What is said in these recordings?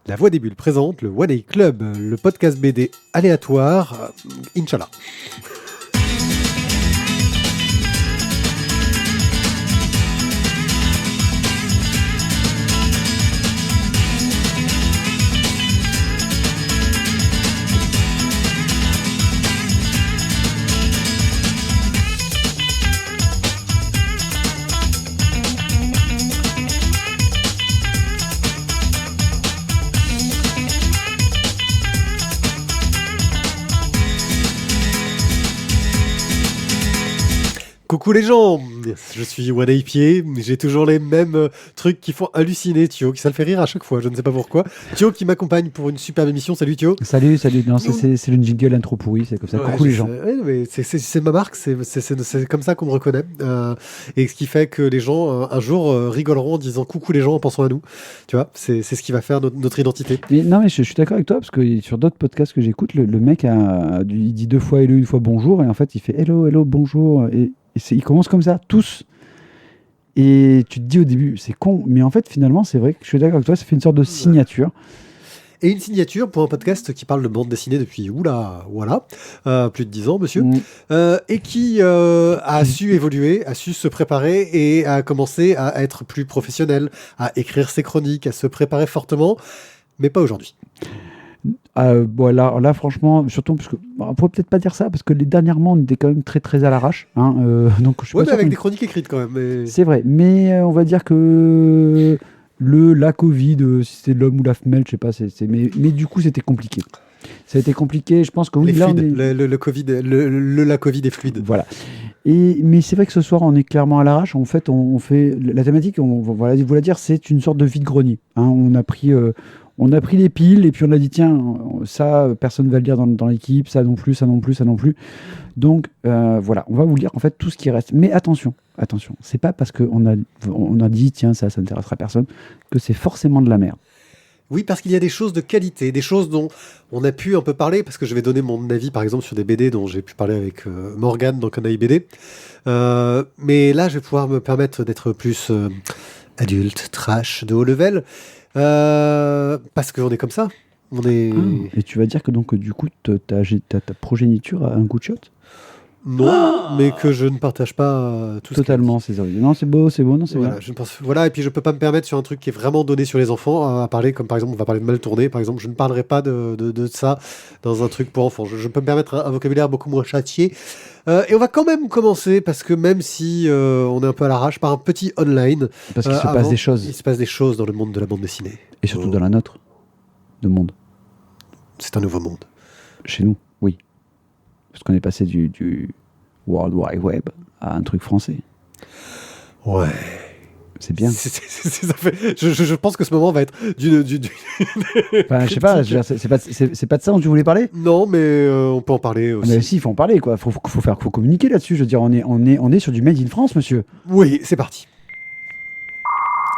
La Voix des Bulles présente le One A Club, le podcast BD aléatoire, Inch'Allah. Coucou les gens, je suis One A Pied, j'ai toujours les mêmes trucs qui font halluciner Thio, qui ça le fait rire à chaque fois, je ne sais pas pourquoi. Thio qui m'accompagne pour une superbe émission, salut Thio. Salut, non, c'est le jingle intro pourri, c'est comme ça, coucou les gens. Mais c'est ma marque, c'est comme ça qu'on me reconnaît. Et ce qui fait que les gens, un jour, rigoleront en disant coucou les gens en pensant à nous. Tu vois, c'est ce qui va faire notre identité. Mais je suis d'accord avec toi, parce que sur d'autres podcasts que j'écoute, le mec il dit 2 fois hello, 1 fois bonjour, et en fait il fait hello, bonjour, et il commence comme ça, tous. Et tu te dis au début, c'est con, mais en fait, finalement, c'est vrai que je suis d'accord avec toi, ça fait une sorte de signature. Et une signature pour un podcast qui parle de bande dessinée depuis, plus de 10 ans, monsieur, et qui a su évoluer, a su se préparer et a commencé à être plus professionnel, à écrire ses chroniques, à se préparer fortement, mais pas aujourd'hui. Là, franchement, surtout parce que on pourrait peut-être pas dire ça parce que dernièrement on était quand même très très à l'arrache, donc je suis pas sûr avec des chroniques écrites quand même. Mais... C'est vrai, mais on va dire que la Covid, si c'était l'homme ou la femelle, je sais pas, mais du coup c'était compliqué. Ça a été compliqué, je pense que oui. Là, le Covid, la Covid est fluide. Voilà. Mais c'est vrai que ce soir on est clairement à l'arrache. En fait, on fait la thématique, on va vous la dire, c'est une sorte de vide-grenier. On a pris les piles et puis on a dit tiens, ça, personne ne va le lire dans l'équipe, ça non plus. Donc voilà, on va vous lire en fait tout ce qui reste. Mais attention, c'est pas parce qu'on a dit tiens, ça n'intéressera personne que c'est forcément de la merde. Oui, parce qu'il y a des choses de qualité, des choses dont on a pu un peu parler, parce que je vais donner mon avis par exemple sur des BD dont j'ai pu parler avec Morgane dans Canaille BD. Mais là, je vais pouvoir me permettre d'être plus adulte, trash, de haut level. Parce qu'on est comme ça. Et tu vas dire que donc du coup ta progéniture a un goût de shot ? Non, mais que je ne partage pas tout totalement ces origines. Non, c'est beau, non, c'est voilà, bien. Et puis je peux pas me permettre sur un truc qui est vraiment donné sur les enfants à parler, comme par exemple on va parler de mal tourné, par exemple, je ne parlerai pas de ça dans un truc pour enfants. Je peux me permettre un vocabulaire beaucoup moins châtié. Et on va quand même commencer, parce que même si on est un peu à l'arrache, par un petit online. Parce qu'il se passe des choses. Il se passe des choses dans le monde de la bande dessinée. Et surtout dans la nôtre, de monde. C'est un nouveau monde. Chez nous, oui. Parce qu'on est passé du World Wide Web à un truc français. Ouais. C'est bien. Je pense que ce moment va être Enfin, je sais pas, c'est pas de ça dont tu voulais parler ? Non, mais on peut en parler aussi. Mais si, il faut en parler, quoi. Faut communiquer là-dessus. Je veux dire, on est sur du Made in France, monsieur. Oui, c'est parti.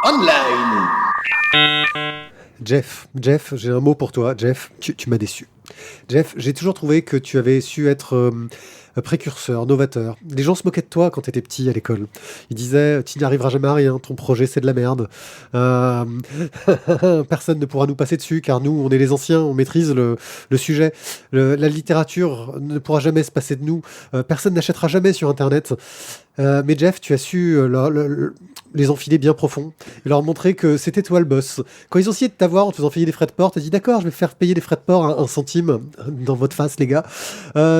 Online. Jeff, j'ai un mot pour toi. Jeff, tu m'as déçu. Jeff, j'ai toujours trouvé que tu avais su être précurseur, novateur. Les gens se moquaient de toi quand tu étais petit à l'école. Ils disaient, tu n'y arriveras jamais à rien, ton projet c'est de la merde. Personne ne pourra nous passer dessus, car nous, on est les anciens, on maîtrise le sujet. La littérature ne pourra jamais se passer de nous. Personne n'achètera jamais sur Internet. Mais Jeff, tu as su les enfiler bien profond et leur montrer que c'était toi le boss. Quand ils ont essayé de t'avoir en te faisant payer des frais de port, t'as dit d'accord, je vais faire payer des frais de port à 1 centime dans votre face, les gars.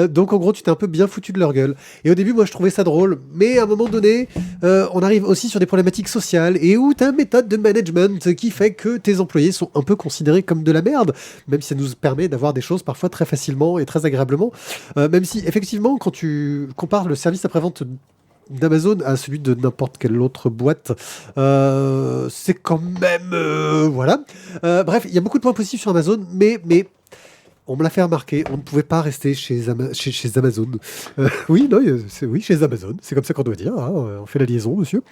Donc en gros, tu t'es un peu bien foutu de leur gueule. Et au début, moi, je trouvais ça drôle. Mais à un moment donné, on arrive aussi sur des problématiques sociales et où t'as une méthode de management qui fait que tes employés sont un peu considérés comme de la merde, même si ça nous permet d'avoir des choses parfois très facilement et très agréablement. Même si, effectivement, quand tu compares le service après-vente d'Amazon à celui de n'importe quelle autre boîte, c'est quand même voilà. Bref, il y a beaucoup de points positifs sur Amazon, mais on me l'a fait remarquer, on ne pouvait pas rester chez Amazon. Oui, chez Amazon, c'est comme ça qu'on doit dire, hein, on fait la liaison, monsieur.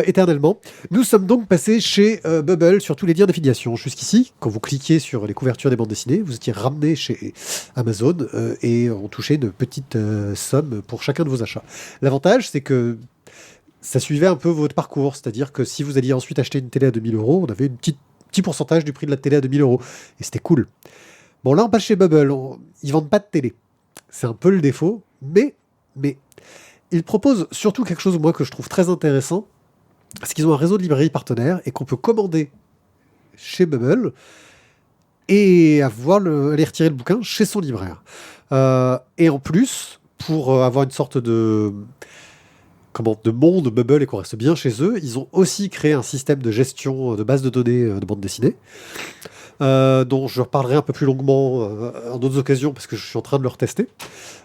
Éternellement. Nous sommes donc passés chez Bubble sur tous les liens d'affiliation. Jusqu'ici, quand vous cliquiez sur les couvertures des bandes dessinées, vous étiez ramené chez Amazon et on touchait une petite somme pour chacun de vos achats. L'avantage, c'est que ça suivait un peu votre parcours, c'est-à-dire que si vous alliez ensuite acheter une télé à 2 000 €, on avait une petite petit pourcentage du prix de la télé à 2000 euros. Et c'était cool. Bon, là, on passe chez Bubble. Ils vendent pas de télé. C'est un peu le défaut. Mais ils proposent surtout quelque chose, moi, que je trouve très intéressant. Parce qu'ils ont un réseau de librairies partenaires et qu'on peut commander chez Bubble et aller retirer le bouquin chez son libraire. Et en plus, pour avoir une sorte de monde Bubble et qu'on reste bien chez eux, ils ont aussi créé un système de gestion de base de données de bande dessinée, dont je reparlerai un peu plus longuement en d'autres occasions parce que je suis en train de le retester.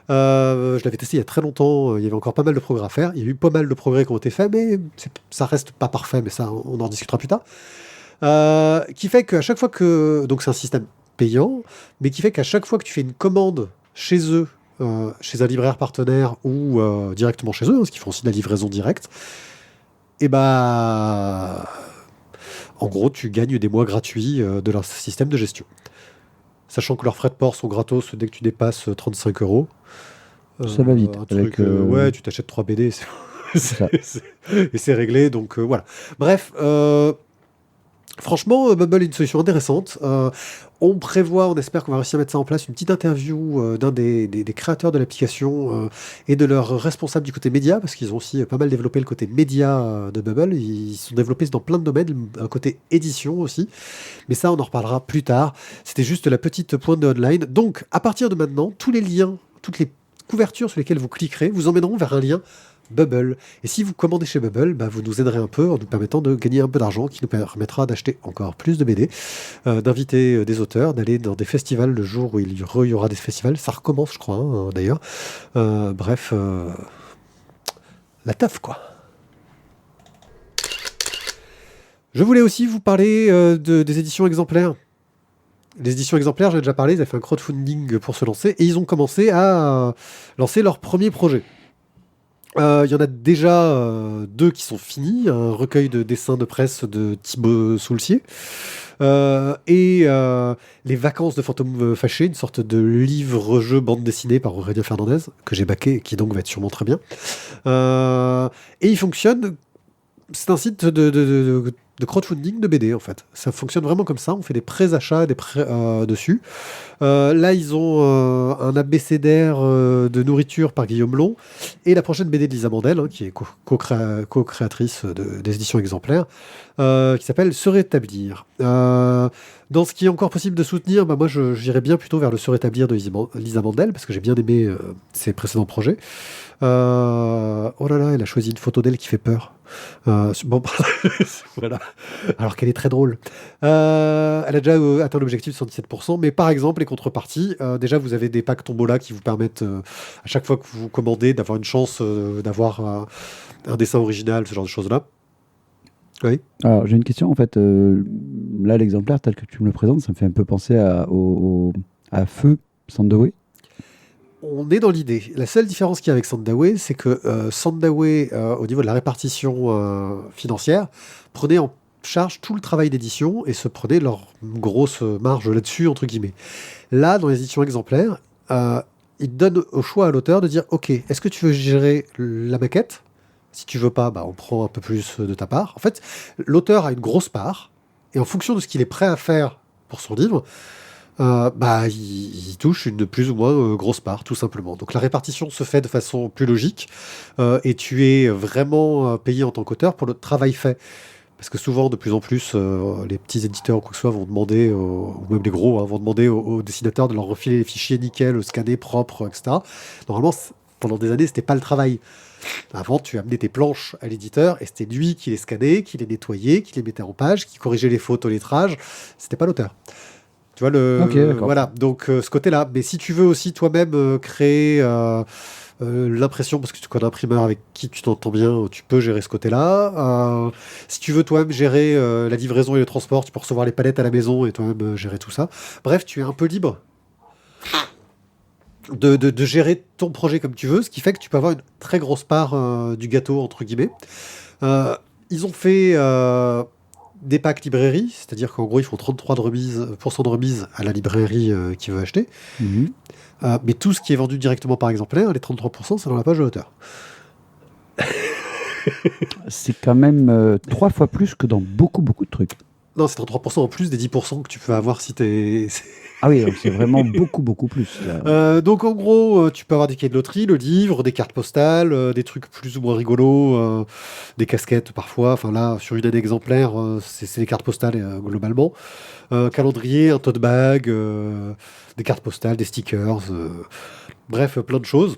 Je l'avais testé il y a très longtemps, il y avait encore pas mal de progrès à faire, il y a eu pas mal de progrès qui ont été faits, mais ça reste pas parfait, mais ça on en discutera plus tard. Qui fait qu'à chaque fois que... Donc c'est un système payant, mais qui fait qu'à chaque fois que tu fais une commande chez eux, chez un libraire partenaire ou directement chez eux, parce qu'ils font aussi de la livraison directe, et bah... En gros, tu gagnes des mois gratuits de leur système de gestion. Sachant que leurs frais de port sont gratos dès que tu dépasses 35 euros. Ça va vite. Ouais, tu t'achètes 3 BD et c'est réglé. Donc voilà. Bref, franchement, Bubble est une solution intéressante. On espère qu'on va réussir à mettre ça en place, une petite interview d'un des créateurs de l'application et de leur responsable du côté média, parce qu'ils ont aussi pas mal développé le côté média de Bubble. Ils sont développés dans plein de domaines, un côté édition aussi. Mais ça, on en reparlera plus tard. C'était juste la petite pointe de online. Donc, à partir de maintenant, tous les liens, toutes les couvertures sur lesquelles vous cliquerez vous emmèneront vers un lien Bubble. Et si vous commandez chez Bubble, vous nous aiderez un peu en nous permettant de gagner un peu d'argent qui nous permettra d'acheter encore plus de BD, d'inviter des auteurs, d'aller dans des festivals le jour où il y aura des festivals. Ça recommence, je crois, d'ailleurs. Bref, la teuf, quoi. Je voulais aussi vous parler des éditions exemplaires. Les éditions exemplaires, j'en ai déjà parlé, ils ont fait un crowdfunding pour se lancer et ils ont commencé à lancer leur premier projet. Il y en a déjà 2 qui sont finis, un recueil de dessins de presse de Thibaut Soulcier et Les Vacances de Fantôme Fâché, une sorte de livre-jeu bande dessinée par Aurélien Fernandez, que j'ai backé et qui donc va être sûrement très bien. Et il fonctionne, c'est un site de crowdfunding de BD en fait. Ça fonctionne vraiment comme ça, on fait des pré-achats, des prêts dessus. Là, ils ont un abécédaire de nourriture par Guillaume Long et la prochaine BD de Lisa Mandel, qui est co-créatrice des éditions exemplaires, qui s'appelle Se rétablir. Dans ce qui est encore possible de soutenir, moi j'irais bien plutôt vers le Se rétablir de Lisa Mandel parce que j'ai bien aimé ses précédents projets. Oh là là, elle a choisi une photo d'elle qui fait peur. Bon, voilà. Alors qu'elle est très drôle. Elle a déjà atteint l'objectif de 77%, mais par exemple, les contreparties, déjà vous avez des packs tombola qui vous permettent, à chaque fois que vous commandez, d'avoir une chance d'avoir un dessin original, ce genre de choses-là. Oui. Alors, j'ai une question, en fait. Là, l'exemplaire tel que tu me le présentes, ça me fait un peu penser à Feu, Sandaway. On est dans l'idée. La seule différence qu'il y a avec Sandaway, c'est que Sandaway, au niveau de la répartition financière, prenait en charge tout le travail d'édition et se prenait leur grosse marge là-dessus, entre guillemets. Là, dans les éditions exemplaires, ils donnent au choix à l'auteur de dire « Ok, est-ce que tu veux gérer la maquette ? Si tu veux pas, on prend un peu plus de ta part. » En fait, l'auteur a une grosse part, et en fonction de ce qu'il est prêt à faire pour son livre, il touche une plus ou moins grosse part, tout simplement. Donc la répartition se fait de façon plus logique, et tu es vraiment payé en tant qu'auteur pour le travail fait. Parce que souvent, de plus en plus, les petits éditeurs ou quoi que ce soit vont demander, ou même les gros, vont demander aux dessinateurs de leur refiler les fichiers nickel, scannés, propres, etc. Normalement, pendant des années, c'était pas le travail. Avant, tu amenais tes planches à l'éditeur et c'était lui qui les scannait, qui les nettoyait, qui les mettait en page, qui corrigeait les fautes au lettrage. C'était pas l'auteur. Tu vois Ok, voilà. Donc ce côté-là. Mais si tu veux aussi toi-même créer l'impression, parce que tu connais un imprimeur avec qui tu t'entends bien, tu peux gérer ce côté-là. Si tu veux toi-même gérer la livraison et le transport, tu peux recevoir les palettes à la maison et toi-même gérer tout ça. Bref, tu es un peu libre de gérer ton projet comme tu veux, ce qui fait que tu peux avoir une très grosse part du gâteau, entre guillemets. Ils ont fait des packs librairie, c'est-à-dire qu'en gros, ils font 33% de remise à la librairie qui veut acheter. Mhm. Mais tout ce qui est vendu directement par exemplaire, les 33%, c'est dans la page de l'auteur. C'est quand même 3 fois plus que dans beaucoup de trucs. Non, c'est 33% en plus des 10% que tu peux avoir si t'es... Ah oui, donc c'est vraiment beaucoup, beaucoup plus. Là. Donc en gros, tu peux avoir des quais de loterie, le livre, des cartes postales, des trucs plus ou moins rigolos, des casquettes parfois. Enfin là, sur une année exemplaire, c'est des cartes postales globalement. Calendrier, un tote bag, des cartes postales, des stickers, bref, plein de choses.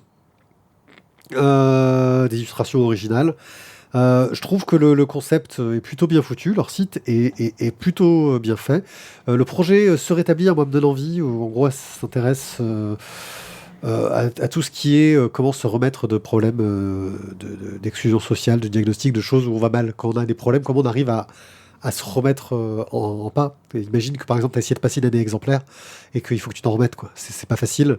Des illustrations originales. Je trouve que le concept est plutôt bien foutu, leur site est plutôt bien fait. Le projet se rétablit, moi, me donne envie, où en gros, elle s'intéresse à tout ce qui est comment se remettre de problèmes d'exclusion sociale, de diagnostic, de choses où on va mal. Quand on a des problèmes, comment on arrive à se remettre en pas. Imagine que par exemple, tu as essayé de passer une année exemplaire et qu'il faut que tu t'en remettes, quoi. C'est pas facile.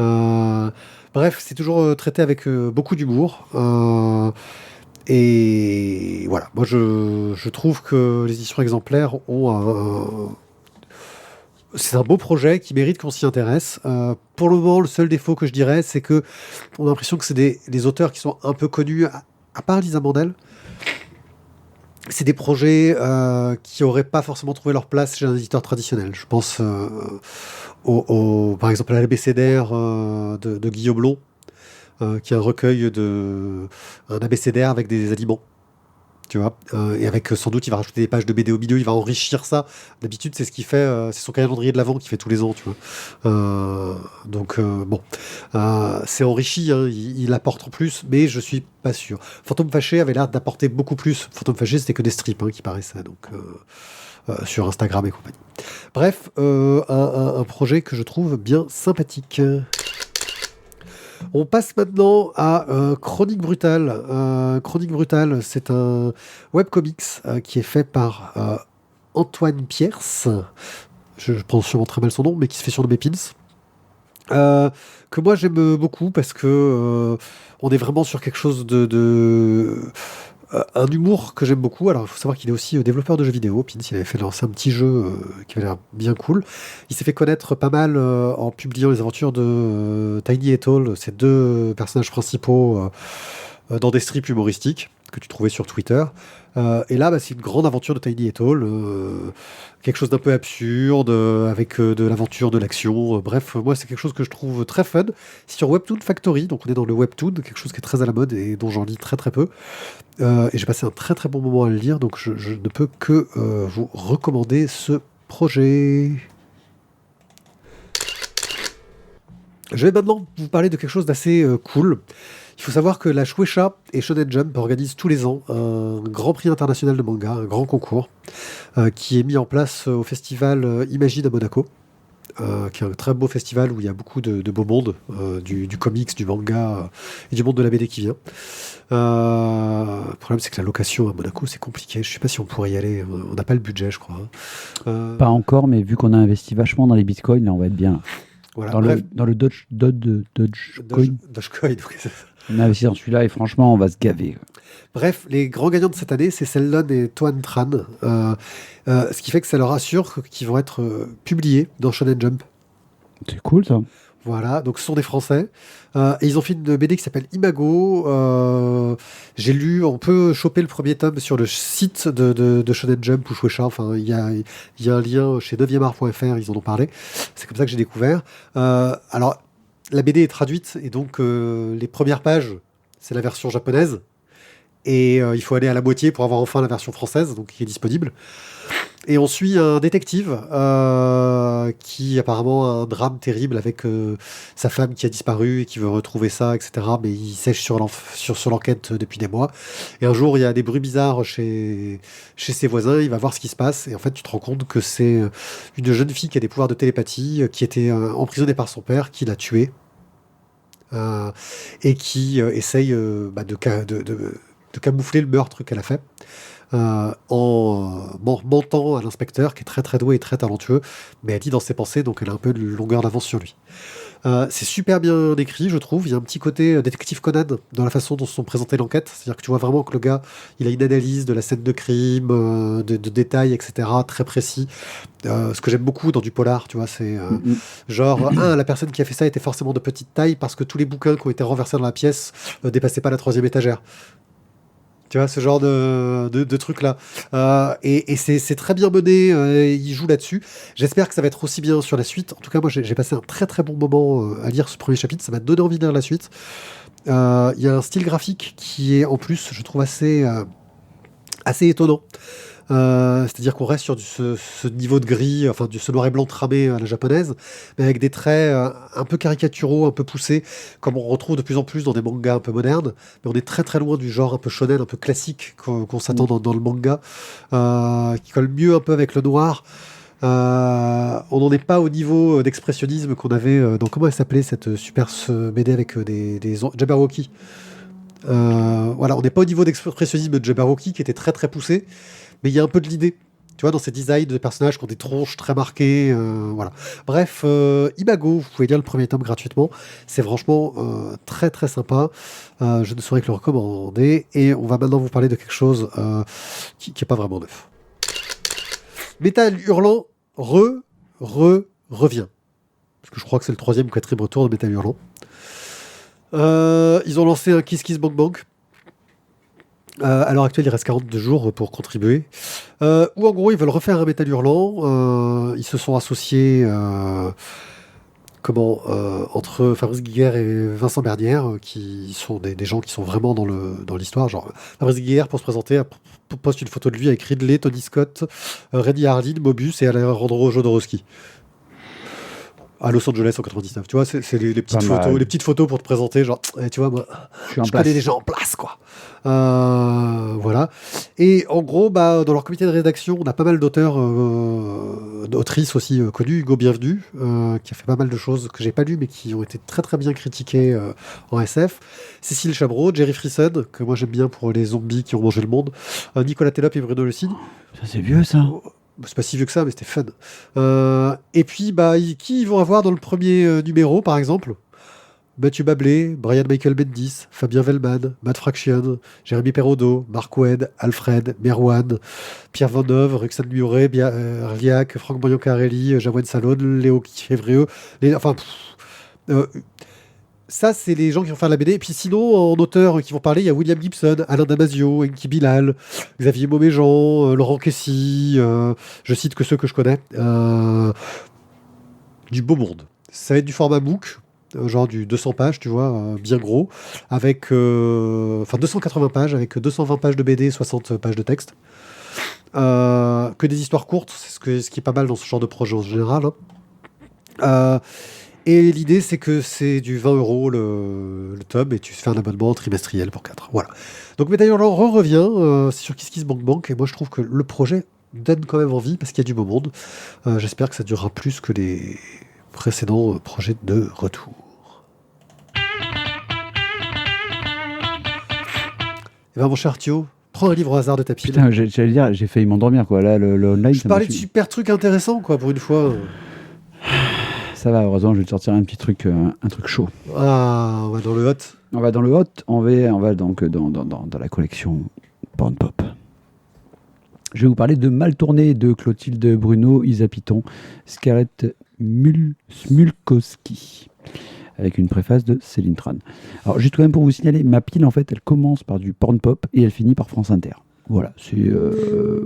Euh, Bref, c'est toujours traité avec beaucoup d'humour. Et voilà, moi je trouve que les éditions exemplaires ont c'est un beau projet qui mérite qu'on s'y intéresse. Pour le moment, le seul défaut que je dirais, c'est que on a l'impression que c'est des auteurs qui sont un peu connus, à part Lisa Mandel. C'est des projets qui n'auraient pas forcément trouvé leur place chez un éditeur traditionnel. Je pense par exemple à l'abécédaire de Guillaume Long, qui est un recueil un abécédaire avec des aliments. Tu vois, et avec sans doute il va rajouter des pages de BD au milieu, il va enrichir ça. D'habitude, c'est ce qu'il fait, c'est son calendrier de l'Avent qu'il fait tous les ans, tu vois. Donc bon, c'est enrichi, hein, il apporte en plus, mais je suis pas sûr. Fantôme Fâché avait l'air d'apporter beaucoup plus. Fantôme Fâché, c'était que des strips qui paraissaient, donc sur Instagram et compagnie. Bref, un projet que je trouve bien sympathique. On passe maintenant à Chronique Brutale. Chronique Brutale, c'est un webcomics qui est fait par Antoine Pierce. Je prononce sûrement très mal son nom, mais qui se fait surnommer Pins. Que moi j'aime beaucoup parce que on est vraiment sur quelque chose un humour que j'aime beaucoup. Alors, il faut savoir qu'il est aussi développeur de jeux vidéo. Pins, il avait fait lancer un petit jeu qui avait l'air bien cool. Il s'est fait connaître pas mal en publiant les aventures de Tiny et Tall, ces deux personnages principaux dans des strips humoristiques que tu trouvais sur Twitter. Et là, c'est une grande aventure de Tiny et Tall, quelque chose d'un peu absurde, avec de l'aventure, de l'action. Bref, moi, c'est quelque chose que je trouve très fun. C'est sur Webtoon Factory, donc on est dans le Webtoon, quelque chose qui est très à la mode et dont j'en lis très très peu. Et j'ai passé un très très bon moment à le lire, donc je ne peux que vous recommander ce projet. Je vais maintenant vous parler de quelque chose d'assez cool. Il faut savoir que la Shueisha et Shonen Jump organisent tous les ans un grand prix international de manga, un grand concours, qui est mis en place au festival Imagine à Monaco, qui est un très beau festival où il y a beaucoup de beau monde, du comics, du manga et du monde de la BD qui vient. Le problème, c'est que la location à Monaco, c'est compliqué. Je ne sais pas si on pourrait y aller. On n'a pas le budget, je crois. Pas encore, mais vu qu'on a investi vachement dans les bitcoins, là, on va être bien. Voilà, Dans bref, le Dogecoin, Dogecoin, oui, c'est ça. on a investi dans celui-là et franchement, on va se gaver. Bref, les grands gagnants de cette année, c'est Cellon et Toan Tran. Ce qui fait que ça leur assure qu'ils vont être publiés dans Shonen Jump. C'est cool ça. Voilà, donc ce sont des Français. Et ils ont fait une BD qui s'appelle Imago. J'ai lu, on peut choper le premier tome sur le site de Shonen Jump ou Shueisha. Enfin, il y a un lien chez 9art.fr, ils en ont parlé. C'est comme ça que j'ai découvert. Alors, la BD est traduite, et donc les premières pages, c'est la version japonaise. Et il faut aller à la moitié pour avoir enfin la version française, donc qui est disponible. Et on suit un détective qui apparemment a un drame terrible avec sa femme qui a disparu et qui veut retrouver ça, etc. Mais il sèche sur l'enquête depuis des mois. Et un jour, il y a des bruits bizarres chez ses voisins. Il va voir ce qui se passe. Et en fait, tu te rends compte que c'est une jeune fille qui a des pouvoirs de télépathie, qui était emprisonnée par son père, qui l'a tuée. Et qui essaye de camoufler le meurtre qu'elle a fait. En mentant à l'inspecteur qui est très très doué et très talentueux, mais elle dit dans ses pensées, donc elle a un peu de longueur d'avance sur lui. C'est super bien écrit, je trouve. Il y a un petit côté détective Conan dans la façon dont sont présentées l'enquête. C'est-à-dire que tu vois vraiment que le gars, il a une analyse de la scène de crime, de détails, etc., très précis. Ce que j'aime beaucoup dans du polar, tu vois, c'est genre, la personne qui a fait ça était forcément de petite taille parce que tous les bouquins qui ont été renversés dans la pièce dépassaient pas la 3e étagère. Tu vois, ce genre de truc-là. Et c'est très bien mené, il joue là-dessus. J'espère que ça va être aussi bien sur la suite. En tout cas, moi, j'ai passé un très très bon moment à lire ce premier chapitre. Ça m'a donné envie de lire la suite. Il y a un style graphique qui est, en plus, je trouve assez étonnant. C'est-à-dire qu'on reste sur ce niveau de gris, enfin, ce noir et blanc tramé à la japonaise, mais avec des traits un peu caricaturaux, un peu poussés, comme on retrouve de plus en plus dans des mangas un peu modernes. Mais on est très très loin du genre un peu shonen, un peu classique qu'on s'attend dans le manga, qui colle mieux un peu avec le noir. On n'en est pas au niveau d'expressionnisme qu'on avait dans, comment elle s'appelait, cette super BD avec des Jabberwocky. Voilà, on n'est pas au niveau d'expressionnisme de Jabberwocky qui était très très poussé, mais il y a un peu de l'idée. Tu vois, dans ces designs de personnages qui ont des tronches très marquées. Voilà. Bref, Imago, vous pouvez lire le premier tome gratuitement. C'est franchement très très sympa. Je ne saurais que le recommander. Et on va maintenant vous parler de quelque chose qui n'est pas vraiment neuf. Métal Hurlant revient. Parce que je crois que c'est le troisième ou quatrième retour de Métal Hurlant. Ils ont lancé un Kiss Kiss Bank Bank. À l'heure actuelle, il reste 42 jours pour contribuer. Où en gros, ils veulent refaire un Métal Hurlant. Ils se sont associés entre Fabrice Guiguer et Vincent Bernière, qui sont des gens qui sont vraiment dans l'histoire. Genre, Fabrice Guiguer, pour se présenter, poste une photo de lui avec Ridley, Tony Scott, Reddy Hardin, Mobius et Alejandro Jodorowsky. À Los Angeles en 99, tu vois, c'est les petites photos pour te présenter, genre, tu vois, moi, je connais les gens en place, quoi. Voilà. Et en gros, dans leur comité de rédaction, on a pas mal d'auteurs, d'autrices aussi connues. Hugo Bienvenu, qui a fait pas mal de choses que j'ai pas lues, mais qui ont été très très bien critiquées en SF. Cécile Chabreau, Jerry Freeson, que moi j'aime bien pour les zombies qui ont mangé le monde. Nicolas Tellop et Bruno Le Cid. Ça, c'est vieux, ça. C'est pas si vieux que ça, mais c'était fun. Et puis, qui ils vont avoir dans le premier numéro, par exemple? Mathieu Bablé, Brian Michael Bendis, Fabien Vellman, Matt Fraction, Jérémy Perraudot, Marc Wed, Alfred, Merwan, Pierre Vandeuve, Ruxane Murray, Riac, Franck Boyan-Carelli, Javoine Salon, Léo Févrieux. Ça, c'est les gens qui vont faire la BD. Et puis sinon, en auteurs qui vont parler, il y a William Gibson, Alain Damasio, Enki Bilal, Xavier Mauméjean, Laurent Kessy, je cite que ceux que je connais. Du beau monde. Ça va être du format MOOC, genre du 200 pages, tu vois, bien gros, avec 280 pages, avec 220 pages de BD, 60 pages de texte. Que des histoires courtes, c'est ce qui est pas mal dans ce genre de projet en général. Et l'idée, c'est que c'est du 20 € le tome et tu fais un abonnement trimestriel pour 4. Voilà. Donc Métal Hurlant revient sur Kiss Kiss Bank Bank et moi je trouve que le projet donne quand même envie parce qu'il y a du beau monde. J'espère que ça durera plus que les précédents projets de retour. Et ben mon cher Thio, prends un livre au hasard de ta pile. Putain, j'allais dire, j'ai failli m'endormir, quoi. Là, le online. Je parlais de super trucs intéressants, quoi, pour une fois. Ça va, heureusement, je vais te sortir un petit truc, un truc chaud. Ah, on va dans le hot. On va dans le hot, on va donc dans la collection Porn Pop. Je vais vous parler de Mal tourné de Clotilde Bruno, Isa Piton, Scarlett Smulkowski, avec une préface de Céline Tran. Alors, juste quand même pour vous signaler, ma pile, en fait, elle commence par du Porn Pop et elle finit par France Inter. Voilà, c'est... je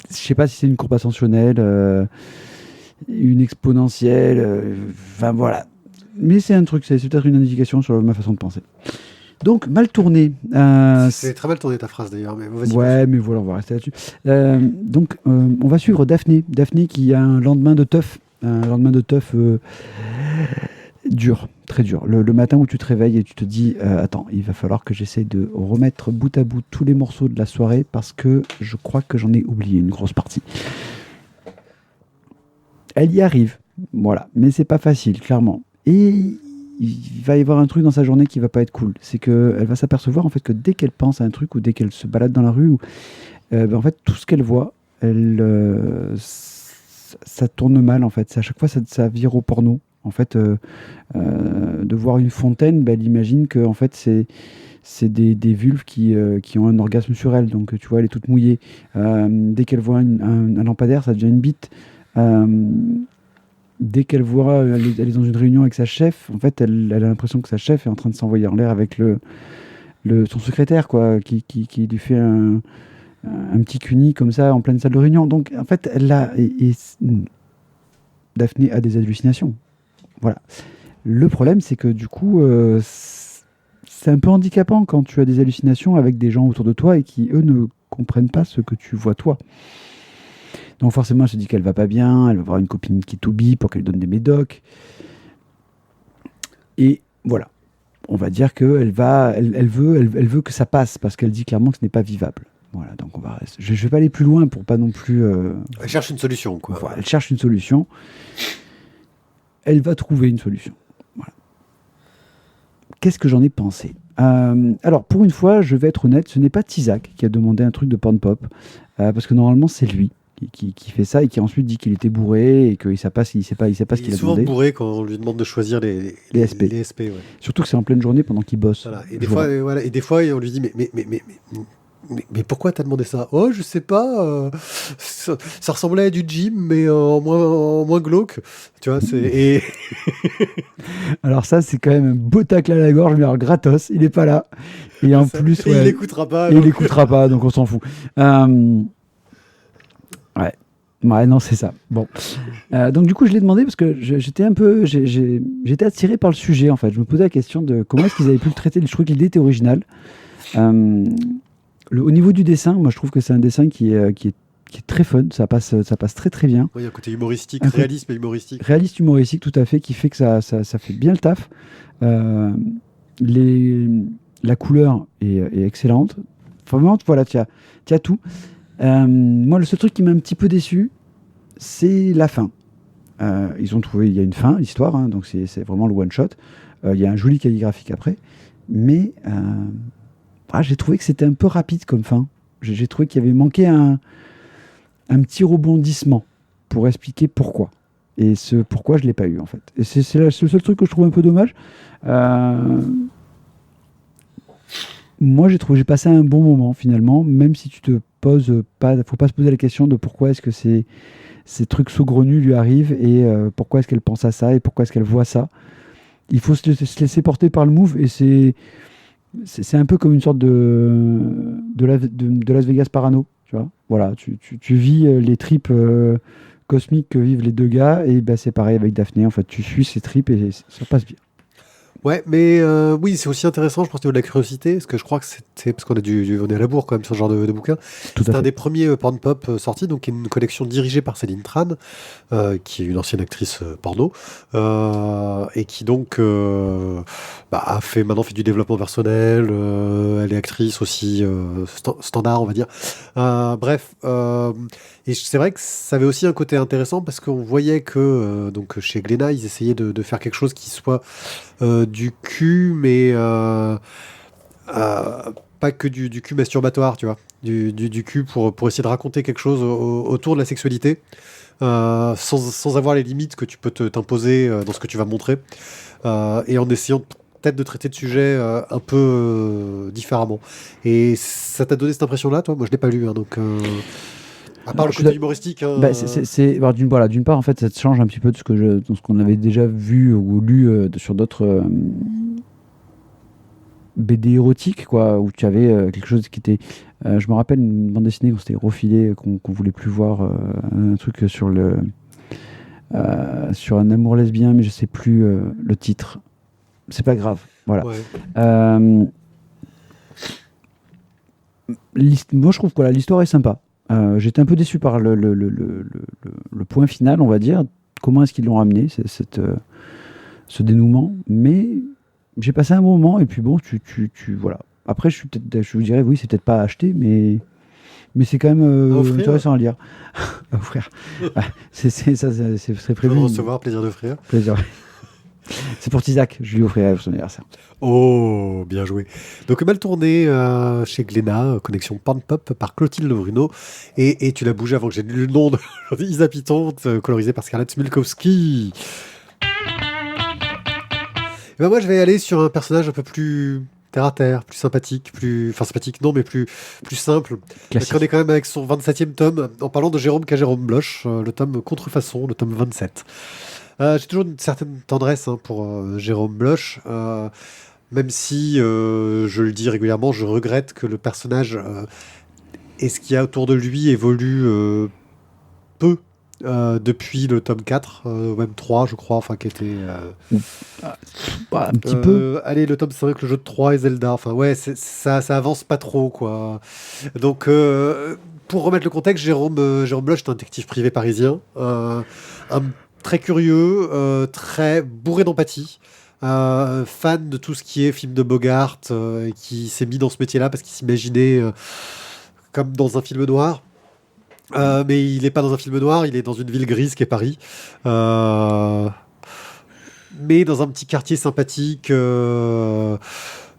sais pas si c'est une courbe ascensionnelle... une exponentielle, enfin voilà. Mais c'est un truc, c'est peut-être une indication sur ma façon de penser. Donc, Mal tourné. C'est très mal tourné ta phrase d'ailleurs, mais vas-y. Ouais, mais voilà, on va rester là-dessus. Donc, on va suivre Daphné. Daphné qui a un lendemain de teuf. Dur, très dur. Le matin où tu te réveilles et tu te dis attends, il va falloir que j'essaie de remettre bout à bout tous les morceaux de la soirée parce que je crois que j'en ai oublié une grosse partie. Elle y arrive, voilà, mais c'est pas facile, clairement. Et il va y avoir un truc dans sa journée qui va pas être cool. C'est qu'elle va s'apercevoir en fait que dès qu'elle pense à un truc ou dès qu'elle se balade dans la rue, en fait tout ce qu'elle voit, ça tourne mal en fait. À chaque fois ça vire au porno. En fait, de voir une fontaine, elle imagine que en fait c'est des vulves qui ont un orgasme sur elle. Donc tu vois, elle est toute mouillée. Dès qu'elle voit un lampadaire, ça devient une bite. Dès qu'elle voit, elle est dans une réunion avec sa chef, en fait, elle a l'impression que sa chef est en train de s'envoyer en l'air avec son secrétaire, quoi, qui lui fait un petit cuni comme ça en pleine salle de réunion. Donc, en fait, Daphné a des hallucinations. Voilà. Le problème, c'est que du coup, c'est un peu handicapant quand tu as des hallucinations avec des gens autour de toi et qui, eux, ne comprennent pas ce que tu vois toi. Donc forcément, elle se dit qu'elle va pas bien, elle va voir une copine qui toubille pour qu'elle donne des médocs. Et voilà. On va dire qu'elle elle veut que ça passe parce qu'elle dit clairement que ce n'est pas vivable. Voilà, donc je vais pas aller plus loin pour pas non plus... Elle cherche une solution, quoi. Voilà, elle cherche une solution. Elle va trouver une solution. Voilà. Qu'est-ce que j'en ai pensé ? Alors, pour une fois, je vais être honnête, ce n'est pas Tizak qui a demandé un truc de Pornpop, parce que normalement, c'est lui qui fait ça et qui ensuite dit qu'il était bourré et qu'il ne sait pas ce qu'il a demandé. Il est souvent bourré quand on lui demande de choisir les SP. Les SP, ouais. Surtout que c'est en pleine journée pendant qu'il bosse. Voilà. Et des fois, on lui dit mais pourquoi t'as demandé ça ? Oh, je sais pas. Ça ressemblait à du gym, mais en moins glauque. Tu vois, c'est. Alors ça, c'est quand même un beau tacle à la gorge, mais alors gratos, il est pas là. Et en plus, il l'écoutera pas. Il l'écoutera pas, donc on s'en fout. Ouais, non, c'est ça. Bon. Donc du coup, je l'ai demandé parce que j'étais attiré par le sujet, en fait. Je me posais la question de comment est-ce qu'ils avaient pu le traiter. Je trouvais que l'idée était originale. Au niveau du dessin, moi, je trouve que c'est un dessin qui est très fun. Ça passe très, très bien. Oui, il y a un côté humoristique, réalisme et humoristique. Réaliste humoristique, tout à fait, qui fait que ça fait bien le taf. La couleur est excellente. Vraiment, voilà, tu as tout. Moi, le seul truc qui m'a un petit peu déçu, c'est la fin. Ils ont trouvé, il y a une fin, l'histoire, hein, donc c'est vraiment le one-shot. Il y a un joli calligraphique après. Mais j'ai trouvé que c'était un peu rapide comme fin. J'ai trouvé qu'il y avait manqué un petit rebondissement pour expliquer pourquoi. Et ce pourquoi, je ne l'ai pas eu, en fait. Et c'est le seul truc que je trouve un peu dommage. Moi, j'ai passé un bon moment, finalement, même si tu te poses pas... faut pas se poser la question de pourquoi est-ce que ces trucs saugrenus lui arrivent et pourquoi est-ce qu'elle pense à ça et pourquoi est-ce qu'elle voit ça. Il faut se laisser porter par le move et c'est un peu comme une sorte de Las Vegas Parano, tu vois. Voilà, tu vis les tripes cosmiques que vivent les deux gars et c'est pareil avec Daphné. En fait, tu suis ces tripes et ça passe bien. Ouais, mais oui, c'est aussi intéressant, je pense, au niveau de la curiosité, parce que je crois que c'est parce qu'on on est à la bourre quand même sur ce genre de bouquin. C'est un des premiers Pornpop sortis, donc une collection dirigée par Céline Tran, qui est une ancienne actrice porno, et qui donc a maintenant fait du développement personnel. Elle est actrice aussi standard, on va dire. Bref. Et c'est vrai que ça avait aussi un côté intéressant parce qu'on voyait que donc chez Glénat, ils essayaient de faire quelque chose qui soit du cul, mais pas que du cul masturbatoire, tu vois. Du cul pour essayer de raconter quelque chose autour de la sexualité, sans avoir les limites que tu peux t'imposer dans ce que tu vas montrer, et en essayant peut-être de traiter de sujets un peu différemment. Et ça t'a donné cette impression-là, toi ? Moi, je l'ai pas lu, hein, donc... À part le côté humoristique. D'une part, en fait, ça te change un petit peu de ce qu'on avait déjà vu ou lu sur d'autres BD érotiques, quoi, où tu avais quelque chose qui était. Je me rappelle une bande dessinée où c'était refilé, qu'on voulait plus voir, un truc sur un amour lesbien, mais je sais plus le titre. C'est pas grave. Voilà. Ouais. Moi, je trouve que l'histoire est sympa. J'étais un peu déçu par le point final, on va dire. Comment est-ce qu'ils l'ont ramené, ce dénouement. Mais j'ai passé un bon moment et puis bon, voilà. Après, je vous dirais, oui, c'est peut-être pas à acheter, mais c'est quand même intéressant à lire. À offrir. C'est prévu. Recevoir, plaisir d'offrir. Plaisir. C'est pour Tizak, je lui offrirai pour son anniversaire. Oh, bien joué. Donc, mal tourné chez Glénat, connexion Pornpop par Clotilde Bruno. Et tu l'as bougé avant que j'ai lu le nom de Isa Pitonte, colorisé par Scarlett Smilkowski. Et moi, je vais aller sur un personnage un peu plus terre à terre, plus sympathique, sympathique, non, mais plus simple. Classique. On est quand même avec son 27e tome, en parlant de Jérôme K. Jérôme Bloch, le tome Contrefaçon, le tome 27. J'ai toujours une certaine tendresse pour Jérôme Bloch. Même si, je le dis régulièrement, je regrette que le personnage et ce qu'il y a autour de lui évolue peu depuis le tome 4, même 3, je crois, enfin, qui était. Ou- ah, bah, un petit peu. Allez, le tome 5, le jeu de 3 et Zelda. Enfin, ouais, ça avance pas trop, quoi. Donc, pour remettre le contexte, Jérôme Bloch est un détective privé parisien, un- très curieux, très bourré d'empathie, fan de tout ce qui est film de Bogart, et qui s'est mis dans ce métier-là parce qu'il s'imaginait comme dans un film noir. Mais il n'est pas dans un film noir, il est dans une ville grise qui est Paris. Euh, mais dans un petit quartier sympathique,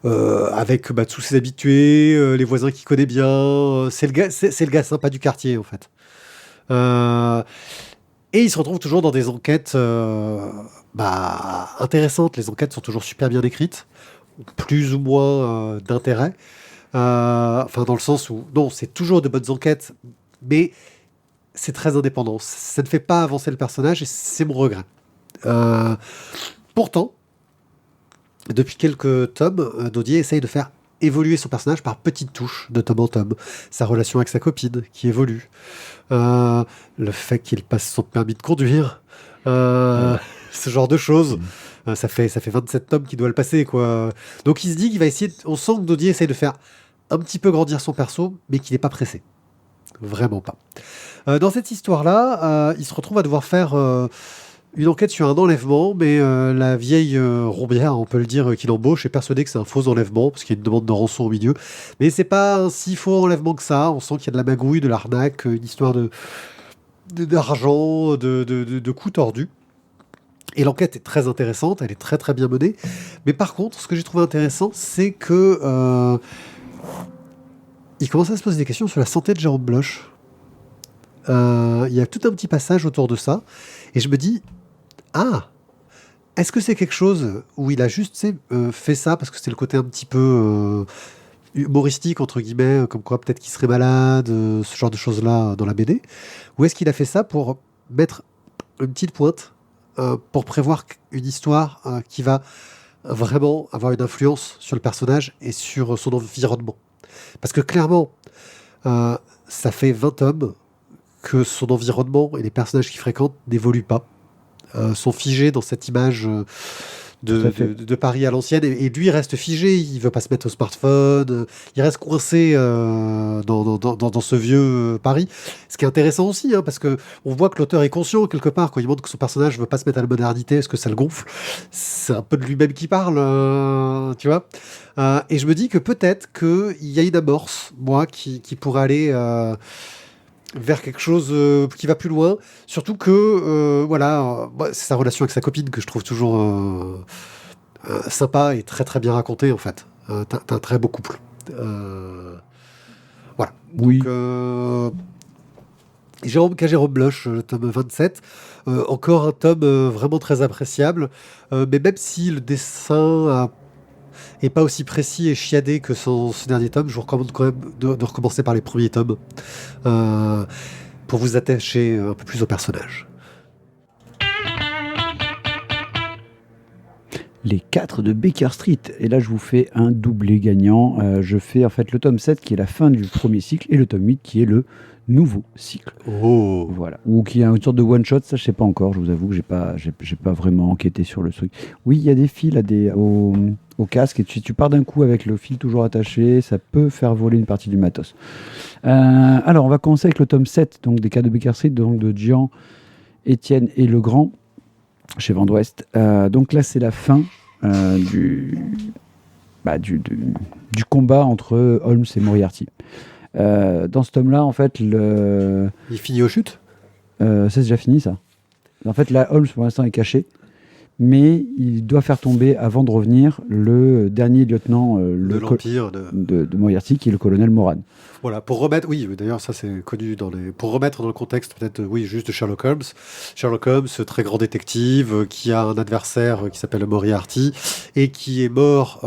avec bah, tous ses habitués, les voisins qu'il connaît bien. C'est le gars sympa du quartier, en fait. Euh, et il se retrouve toujours dans des enquêtes bah, intéressantes. Les enquêtes sont toujours super bien écrites, plus ou moins d'intérêt. Enfin, dans le sens où, non, c'est toujours de bonnes enquêtes, mais c'est très indépendant. Ça ne fait pas avancer le personnage et c'est mon regret. Euh, Pourtant, depuis quelques tomes, Dodier essaye de faire évoluer son personnage par petites touches de tome en tome. Sa relation avec sa copine qui évolue. Euh, le fait qu'il passe son permis de conduire. Euh, Ouais. Ce genre de choses. Mm. Ça fait 27 tomes qu'il doit le passer, quoi. Donc il se dit qu'il va essayer. On sent que Dodier essaye de faire un petit peu grandir son perso, mais qu'il n'est pas pressé. Vraiment pas. Dans cette histoire-là, il se retrouve à devoir faire une enquête sur un enlèvement, mais la vieille Rombière, on peut le dire, qui l'embauche, est persuadée que c'est un faux enlèvement, parce qu'il y a une demande de rançon au milieu. Mais c'est pas un si faux enlèvement que ça. On sent qu'il y a de la magouille, de l'arnaque, une histoire d'argent, de coups tordus. Et l'enquête est très intéressante, elle est très très bien menée. Mais par contre, ce que j'ai trouvé intéressant, c'est que il commence à se poser des questions sur la santé de Jérôme Bloch. Il y a tout un petit passage autour de ça, et je me dis, ah, est-ce que c'est quelque chose où il a juste tu sais, fait ça parce que c'était le côté un petit peu humoristique, entre guillemets, comme quoi peut-être qu'il serait malade, ce genre de choses-là dans la BD? Ou est-ce qu'il a fait ça pour mettre une petite pointe, pour prévoir une histoire qui va vraiment avoir une influence sur le personnage et sur son environnement? Parce que clairement, euh, ça fait 20 tomes que son environnement et les personnages qu'il fréquente n'évoluent pas, sont figés dans cette image Tout à fait. de Paris à l'ancienne. Et lui, il reste figé, il veut pas se mettre au smartphone, il reste coincé dans ce vieux Paris. Ce qui est intéressant aussi, hein, parce que on voit que l'auteur est conscient quelque part quand il montre que son personnage veut pas se mettre à la modernité, est-ce que ça le gonfle? C'est un peu de lui-même qui parle, tu vois. Et je me dis que peut-être qu'il y a une amorce, moi, qui pourrait aller vers quelque chose qui va plus loin. Surtout que, voilà, bah, c'est sa relation avec sa copine que je trouve toujours sympa et très très bien racontée, en fait. T'as un très beau couple. Voilà. Donc, Oui. Jérôme Bloch, le tome 27. Encore un tome vraiment très appréciable. Mais même si le dessin est pas aussi précis et chiadé que ce dernier tome, je vous recommande quand même de recommencer par les premiers tomes. Euh, pour vous attacher un peu plus au personnage. Les 4 de Baker Street. Et là, je vous fais un doublé gagnant. Je fais en fait le tome 7 qui est la fin du premier cycle et le tome 8 qui est le nouveau cycle. Oh, Voilà. Ou qui a une sorte de one-shot, ça je sais pas encore. Je vous avoue que j'ai pas vraiment enquêté sur le truc. Oui, il y a des fils au casque et si tu pars d'un coup avec le fil toujours attaché, ça peut faire voler une partie du matos. Alors, on va commencer avec le tome 7 donc, des 4 de Baker Street, donc de Gian, Étienne et Legrand chez Vent d'Ouest. Donc là, c'est la fin du combat entre Holmes et Moriarty. Dans ce tome-là, en fait, il finit aux chutes? c'est déjà fini, ça. En fait, là, Holmes, pour l'instant, est caché, mais il doit faire tomber, avant de revenir, le dernier lieutenant De l'Empire. de Moriarty, qui est le colonel Moran. Voilà, pour remettre, oui, d'ailleurs, ça c'est connu pour remettre dans le contexte, peut-être, oui, juste de Sherlock Holmes. Sherlock Holmes, très grand détective, qui a un adversaire qui s'appelle Moriarty, et qui est mort,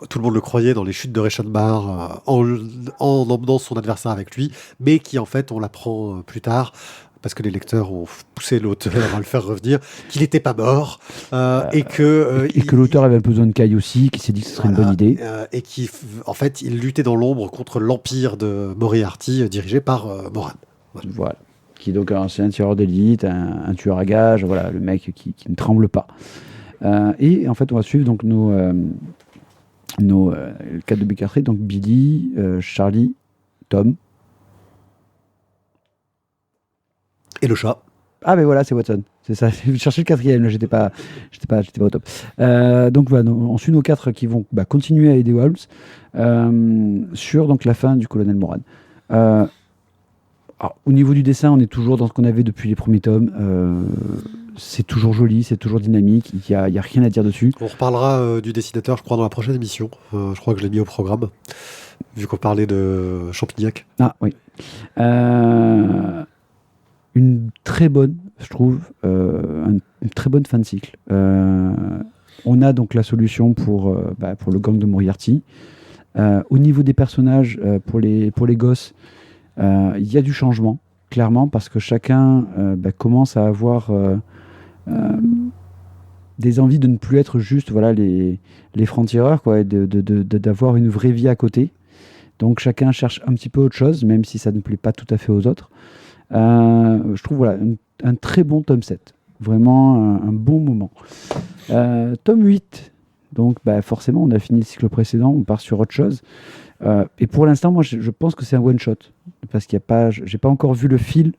tout le monde le croyait, dans les chutes de Reichenbach, en emmenant son adversaire avec lui, mais qui, en fait, on l'apprend plus tard, parce que les lecteurs ont poussé l'auteur à le faire revenir, qu'il n'était pas mort, et que... et que l'auteur avait besoin de caille aussi, qui s'est dit que ce serait une bonne idée. Et en fait, il luttait dans l'ombre contre l'empire de Moriarty, dirigé par Moran. Voilà. Qui est donc c'est un tireur d'élite, un tueur à gages, voilà, le mec qui ne tremble pas. Et en fait, on va suivre donc le cadre de Baker Street, donc Billy, Charlie, Tom. Et le chat. Ah ben voilà, c'est Watson. C'est ça. Je cherchais le quatrième, là, j'étais pas au top. Donc voilà, on suit nos 4 qui vont continuer à aider Holmes sur donc la fin du colonel Moran. Alors, au niveau du dessin, on est toujours dans ce qu'on avait depuis les premiers tomes. C'est toujours joli, c'est toujours dynamique. Il y a rien à dire dessus. On reparlera du dessinateur, je crois, dans la prochaine émission. Je crois que je l'ai mis au programme, vu qu'on parlait de Champignac. Ah oui. Une très bonne, je trouve, une très bonne fin de cycle. On a donc la solution pour le gang de Moriarty. Au niveau des personnages, pour les gosses, il y a du changement, clairement, parce que chacun commence à avoir des envies de ne plus être juste les francs-tireurs, quoi, et d'avoir une vraie vie à côté. Donc chacun cherche un petit peu autre chose, même si ça ne plaît pas tout à fait aux autres. Je trouve un très bon tome 7. Vraiment un bon moment. Tome 8, donc forcément on a fini le cycle précédent, on part sur autre chose. Et pour l'instant, moi je pense que c'est un one-shot. Parce qu'il y a pas, j'ai pas encore vu le fil.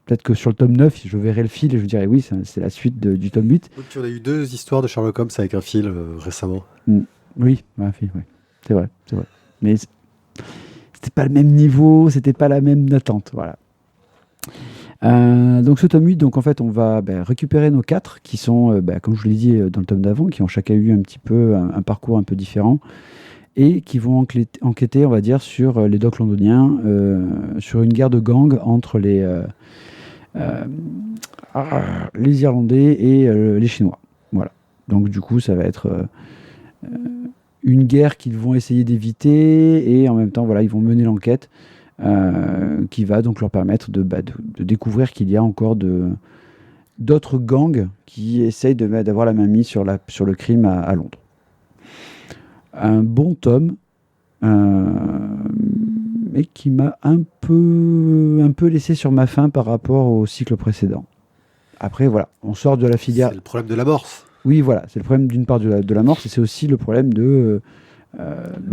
Peut-être que sur le tome 9, je verrai le fil et je dirais oui, c'est la suite du tome 8. Donc, on a eu 2 histoires de Sherlock Holmes avec un fil récemment. Oui, c'est vrai. Mais c'était pas le même niveau, c'était pas la même attente. Voilà. Donc ce tome 8, donc en fait on va récupérer nos 4 qui sont, comme je vous l'ai dit dans le tome d'avant, qui ont chacun eu un petit peu un parcours un peu différent et qui vont enquêter, on va dire, sur les docks londoniens, sur une guerre de gang entre les Irlandais et les Chinois. Voilà. Donc du coup ça va être une guerre qu'ils vont essayer d'éviter et en même temps voilà, ils vont mener l'enquête. Qui va donc leur permettre de découvrir qu'il y a encore d'autres gangs qui essayent d'avoir la main mise sur le crime à Londres. Un bon tome, mais qui m'a un peu laissé sur ma faim par rapport au cycle précédent. Après, voilà, on sort de la filière... C'est le problème de l'amorce. Oui, voilà, c'est le problème d'une part de l'amorce, et c'est aussi le problème de...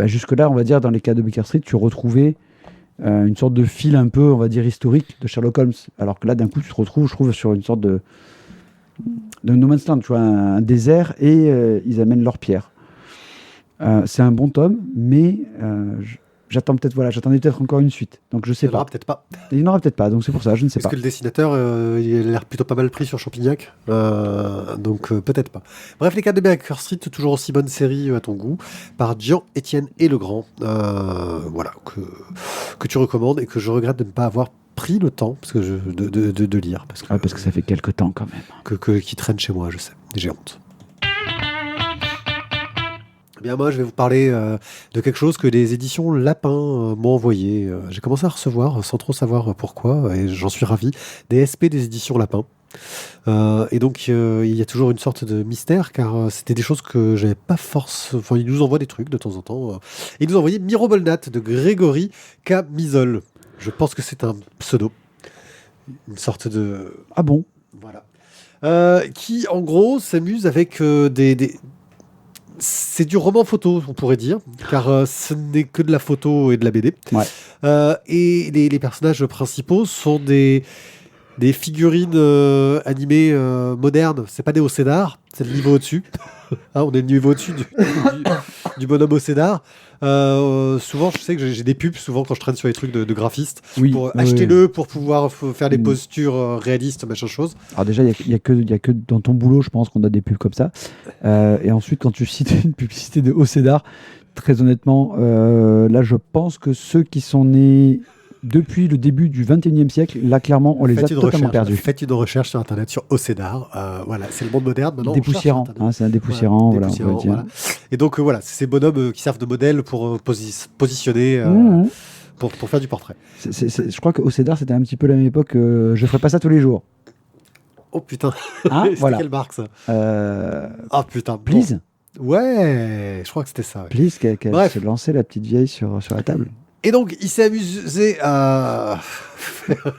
jusque-là, on va dire, dans les cas de Baker Street, tu retrouvais une sorte de fil un peu, on va dire, historique de Sherlock Holmes. Alors que là, d'un coup, tu te retrouves, je trouve, sur une sorte de no man's land, tu vois, un désert, et ils amènent leurs pierres. C'est un bon tome, mais j'attendais peut-être encore une suite. Donc je sais pas. Il n'y en aura peut-être pas, donc c'est pour ça, je ne sais pas. Parce que le dessinateur, il a l'air plutôt pas mal pris sur Champignac, donc peut-être pas. Bref, les 4 de Baker Street, toujours aussi bonne série à ton goût, par Jean, Étienne et Legrand, voilà, que tu recommandes et que je regrette de ne pas avoir pris le temps parce que de lire. Parce que ça fait quelques temps quand même. Qui traîne chez moi, je sais, j'ai honte. Eh bien, moi, je vais vous parler de quelque chose que les éditions Lapin m'ont envoyé. J'ai commencé à recevoir, sans trop savoir pourquoi, et j'en suis ravi, des SP des éditions Lapin. Et donc, il y a toujours une sorte de mystère, car c'était des choses que j'avais pas force... Enfin, ils nous envoient des trucs de temps en temps. Ils nous ont envoyé Mirobolnat de Grégory Camisole. Je pense que c'est un pseudo. Une sorte de... Ah bon ? Voilà. Qui, en gros, s'amuse avec c'est du roman photo, on pourrait dire, car ce n'est que de la photo et de la BD. Ouais. Et les personnages principaux sont des figurines animées modernes. C'est pas des Océdar, c'est le niveau au-dessus. On est le niveau au-dessus du bonhomme Océdar. Souvent, je sais que j'ai des pubs souvent quand je traîne sur les trucs de graphistes. Oui, achetez-le pour pouvoir faire des postures réalistes, machin chose. Alors déjà, il y a que dans ton boulot, je pense qu'on a des pubs comme ça. Et ensuite, quand tu cites une publicité de Océdar, très honnêtement, là, je pense que ceux qui sont nés depuis le début du 21e siècle, là, clairement, on les a totalement perdus. Faites une recherche sur Internet sur Océdar. Voilà, c'est le monde moderne. Maintenant, dépoussiérant. C'est un dépoussiérant. Voilà, voilà. Et donc, voilà, c'est ces bonhommes qui servent de modèle pour positionner pour faire du portrait. Je crois qu'au Cédar, c'était un petit peu la même époque. Je ferais pas ça tous les jours. Oh putain, Hein, c'était voilà. quelle marque ça? Euh, Ah putain, bon. Please, Ouais, je crois que c'était ça. Ouais. Please, qu'elle Bref. se lançait la petite vieille sur la table. Et donc, il s'est amusé à...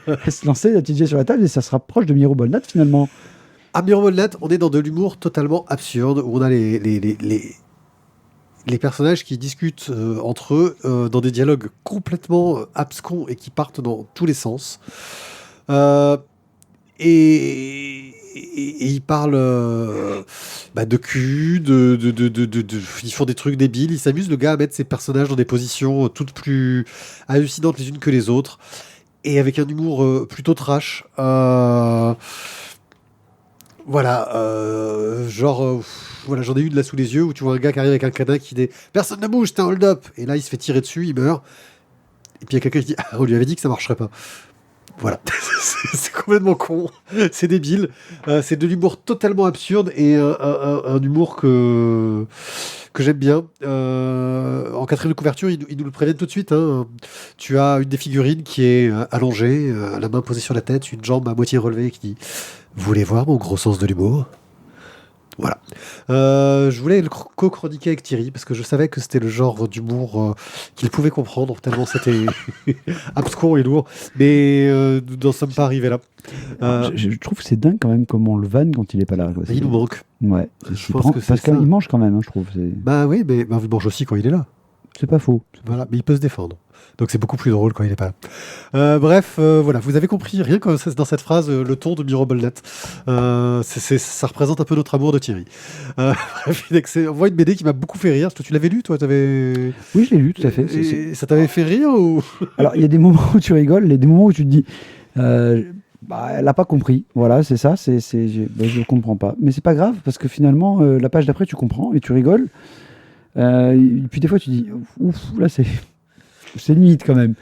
Elle se lançait la petite vieille sur la table et ça se rapproche de Miro Bolnat finalement. À Mirobolnat, on est dans de l'humour totalement absurde, où on a les personnages qui discutent entre eux dans des dialogues complètement abscons et qui partent dans tous les sens. Euh, et ils parlent de cul, ils font des trucs débiles, ils s'amusent le gars à mettre ses personnages dans des positions toutes plus hallucinantes les unes que les autres, et avec un humour plutôt trash. Voilà, voilà, j'en ai une là sous les yeux où tu vois un gars qui arrive avec un cadenas qui dit personne ne bouge, t'es un hold-up, et là il se fait tirer dessus, il meurt, et puis il y a quelqu'un qui dit ah, on lui avait dit que ça marcherait pas. Voilà, c'est complètement con, c'est débile, c'est de l'humour totalement absurde et un humour que j'aime bien. En quatrième de couverture, ils nous le préviennent tout de suite. Hein. Tu as une des figurines qui est allongée, la main posée sur la tête, une jambe à moitié relevée qui dit vous voulez voir mon gros sens de l'humour? Voilà. Je voulais le co-chroniquer avec Thierry parce que je savais que c'était le genre d'humour qu'il pouvait comprendre tellement c'était abscon et lourd. Mais nous n'en sommes pas arrivés là. Je trouve que c'est dingue quand même comment on le vanne quand il est pas là. Quoi. Il nous manque. Ouais. Je pense que c'est parce ça. qu'il mange quand même, hein, je trouve. Bah oui, mais vous mange aussi quand il est là. C'est pas faux. Voilà, mais il peut se défendre. Donc c'est beaucoup plus drôle quand il n'est pas là. Bref, voilà, vous avez compris, rien que dans cette phrase, le ton de Miro Bolnat. Ça représente un peu notre amour de Thierry. Bref, on voit une BD qui m'a beaucoup fait rire. Toi, tu l'avais lu, toi Oui, je l'ai lu, tout à fait. Et ça t'avait fait rire ou... Alors, il y a des moments où tu rigoles, et des moments où tu te dis... elle n'a pas compris. Voilà, c'est ça. Je comprends pas. Mais c'est pas grave, parce que finalement, la page d'après, tu comprends et tu rigoles. Et puis des fois, tu dis, ouf, là, c'est limite quand même.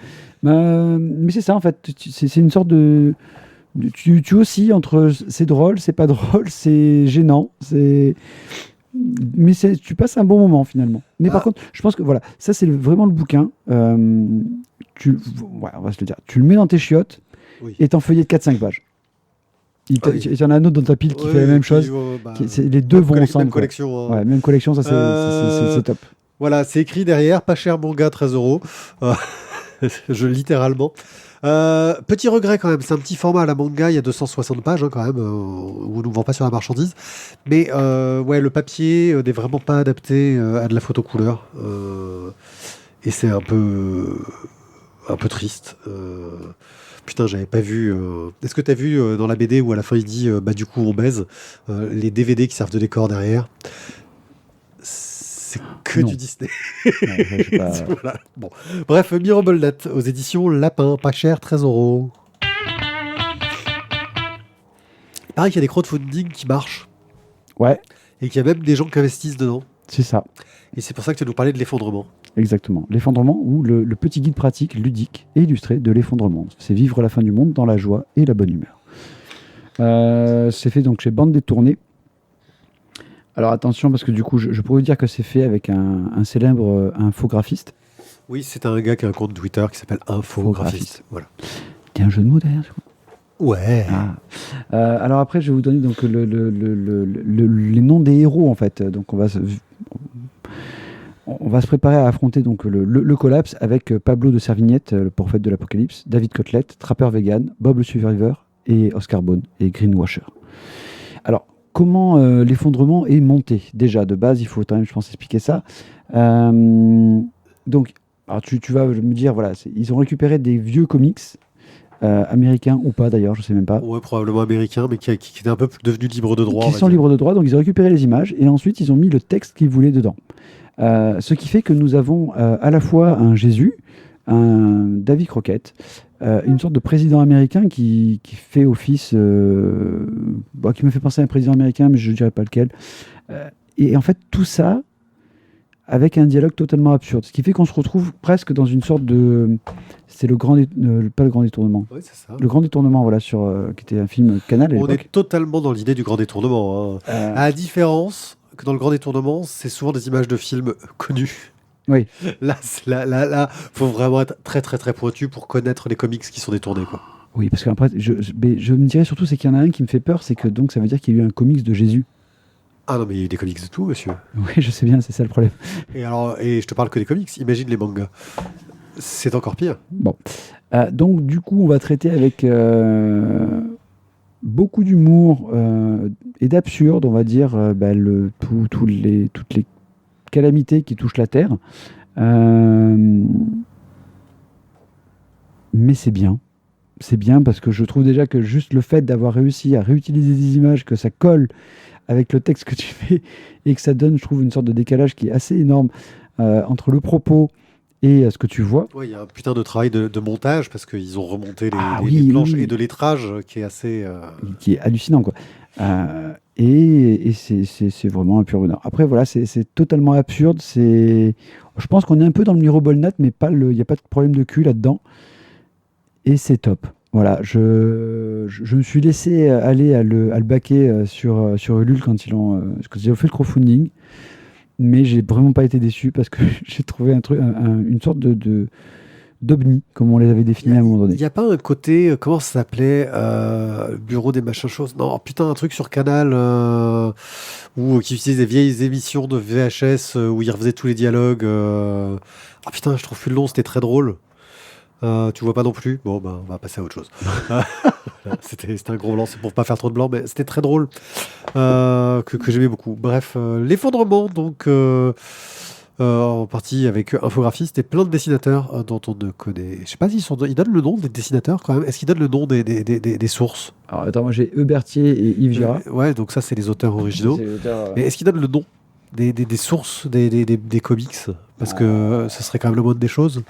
Mais c'est ça, en fait. C'est une sorte de... Tu oscilles entre c'est drôle, c'est pas drôle, c'est gênant, mais tu passes un bon moment finalement. Mais par contre, je pense que voilà, ça c'est vraiment le bouquin. On va se le dire. Tu le mets dans tes chiottes et t'en feuillettes 4-5 pages. Il y en a un autre dans ta pile qui fait la même chose. Les deux vont ensemble. Même collection. Ouais, même collection, ça c'est top. Voilà, c'est écrit derrière, pas cher manga, 13 €. Littéralement. Petit regret quand même, c'est un petit format à la manga, il y a 260 pages quand même, où on ne vend pas sur la marchandise. Mais le papier n'est vraiment pas adapté à de la photo couleur. Et c'est un peu triste. Putain, j'avais pas vu. Est-ce que tu as vu dans la BD où à la fin il dit du coup on baise, les DVD qui servent de décor derrière? C'est que Non. du Disney. Ouais, pas... Voilà. Bon. Bref, Miro Bolnat aux éditions Lapin, pas cher, 13 €. Il paraît qu'il y a des crowdfunding qui marchent Ouais, et qu'il y a même des gens qui investissent dedans. c'est ça. Et c'est pour ça que tu nous parlais de l'effondrement. Exactement. L'effondrement ou le petit guide pratique, ludique et illustré de l'effondrement. C'est vivre la fin du monde dans la joie et la bonne humeur. C'est fait donc chez Bande Détournée. Alors attention, parce que du coup, je pourrais vous dire que c'est fait avec un célèbre infographiste. Oui, c'est un gars qui a un compte Twitter qui s'appelle Infographiste. Voilà. Il y a un jeu de mots derrière, je crois. Ouais. Alors après, je vais vous donner donc les noms des héros en fait. Donc on va se préparer à affronter donc le collapse avec Pablo de Servignette, le prophète de l'Apocalypse, David Cotelette, Trapper Vegan, Bob le Survivor et Oscar Bone et Greenwasher. Alors comment l'effondrement est monté? Déjà de base, il faut quand même, je pense, expliquer ça. Donc, alors tu vas me dire, voilà, ils ont récupéré des vieux comics. Américains ou pas d'ailleurs, je sais même pas. Ouais, probablement américain, mais qui étaient un peu devenus libres de droit. Qui sont libres de droit, donc ils ont récupéré les images et ensuite ils ont mis le texte qu'ils voulaient dedans. Ce qui fait que nous avons à la fois un Jésus, un Davy Crockett, une sorte de président américain qui fait office, qui me fait penser à un président américain, mais je ne dirais pas lequel. Et en fait, tout ça avec un dialogue totalement absurde. Ce qui fait qu'on se retrouve presque dans une sorte de... C'est pas le Grand Détournement. Oui, c'est ça. Le Grand Détournement, voilà, qui était un film Canal à On l'époque. est totalement dans l'idée du Grand Détournement. Hein. À la différence que dans le Grand Détournement, c'est souvent des images de films connus. Oui. Là, faut vraiment être très très très pointu pour connaître les comics qui sont détournés, quoi. Oui, parce qu'après, mais je me dirais surtout, c'est qu'il y en a un qui me fait peur, c'est que donc ça veut dire qu'il y a eu un comics de Jésus. Ah non, mais il y a eu des comics de tout, monsieur. Oui, je sais bien, c'est ça le problème. Et je te parle que des comics. Imagine les mangas. C'est encore pire. Bon. Donc, du coup, on va traiter avec beaucoup d'humour et d'absurde, on va dire, toutes les calamités qui touchent la Terre. Mais c'est bien. C'est bien parce que je trouve déjà que juste le fait d'avoir réussi à réutiliser des images, que ça colle avec le texte que tu fais et que ça donne, je trouve, une sorte de décalage qui est assez énorme entre le propos et ce que tu vois. Ouais, il y a un putain de travail de montage parce qu'ils ont remonté Ah les oui, planches oui, et de lettrage qui est assez. qui est hallucinant, quoi. Et c'est vraiment un pur bonheur. Après, voilà, c'est totalement absurde. Je pense qu'on est un peu dans le mirobolnat, mais il n'y a pas de problème de cul là-dedans. Et c'est top. Voilà, je me suis laissé aller à le baquer sur Ulule quand ils ont fait le crowdfunding. Mais j'ai vraiment pas été déçu parce que j'ai trouvé une sorte d'ovni, comme on les avait définis à un moment Il donné. n'y a pas un côté, comment ça s'appelait, Bureau des machins choses? Non, putain, un truc sur Canal où qui utilisait des vieilles émissions de VHS où ils refaisaient tous les dialogues. Ah putain, je trouve plus le nom, c'était très drôle. Tu vois pas non plus? Bon, bah, on va passer à autre chose. C'était un gros blanc, c'est pour pas faire trop de blanc, mais c'était très drôle, que j'aimais beaucoup. Bref, l'effondrement, donc, en partie avec infographistes et plein de dessinateurs dont on ne connaît. Je sais pas ils donnent le nom des dessinateurs quand même. Est-ce qu'ils donnent le nom des sources? Alors, attends, moi j'ai Eubertier et Yves Girard. Ouais, donc ça, c'est les auteurs originaux. C'est l'auteur, Mais est-ce qu'ils donnent le nom des sources des comics? Parce que ce serait quand même le mode des choses.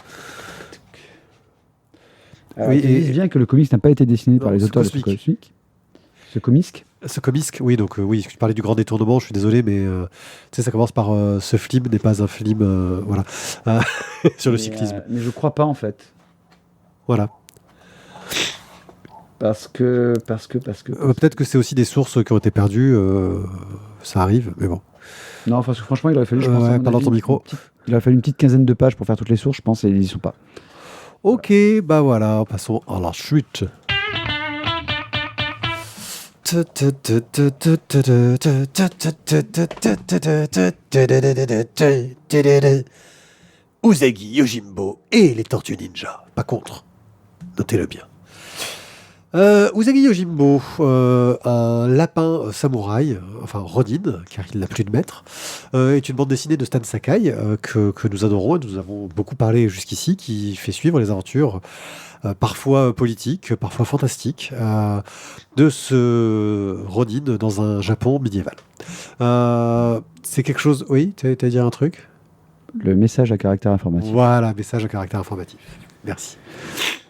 Alors, Oui, ils disent bien que le comics n'a pas été dessiné par Non, les ce auteurs de Cosmic. ce comics. Ce comics, oui, donc oui, tu parlais du grand détournement, je suis désolé, mais tu sais, ça commence par ce film n'est pas un film, voilà, Euh, sur le cyclisme. Mais je crois pas en fait. Voilà. Parce que. Peut-être que c'est aussi des sources qui ont été perdues, ça arrive, mais bon. Non, parce que franchement, il aurait fallu, je pense, à Ouais, mon parle dans avis, ton micro. il aurait fallu une petite quinzaine de pages pour faire toutes les sources, je pense, et ils y sont pas. Ok, bah voilà, passons à la suite. Usagi Yojimbo et les Tortues Ninja. Pas contre. Notez-le bien. Usagi Yojimbo, un lapin samouraï, enfin Ronin, car il n'a plus de maître, est une bande dessinée de Stan Sakai que nous adorons et nous avons beaucoup parlé jusqu'ici, qui fait suivre les aventures parfois politiques, parfois fantastiques, de ce Ronin dans un Japon médiéval. C'est quelque chose... Oui, tu as dire un truc? Le message à caractère informatif. Voilà, message à caractère informatif. Merci.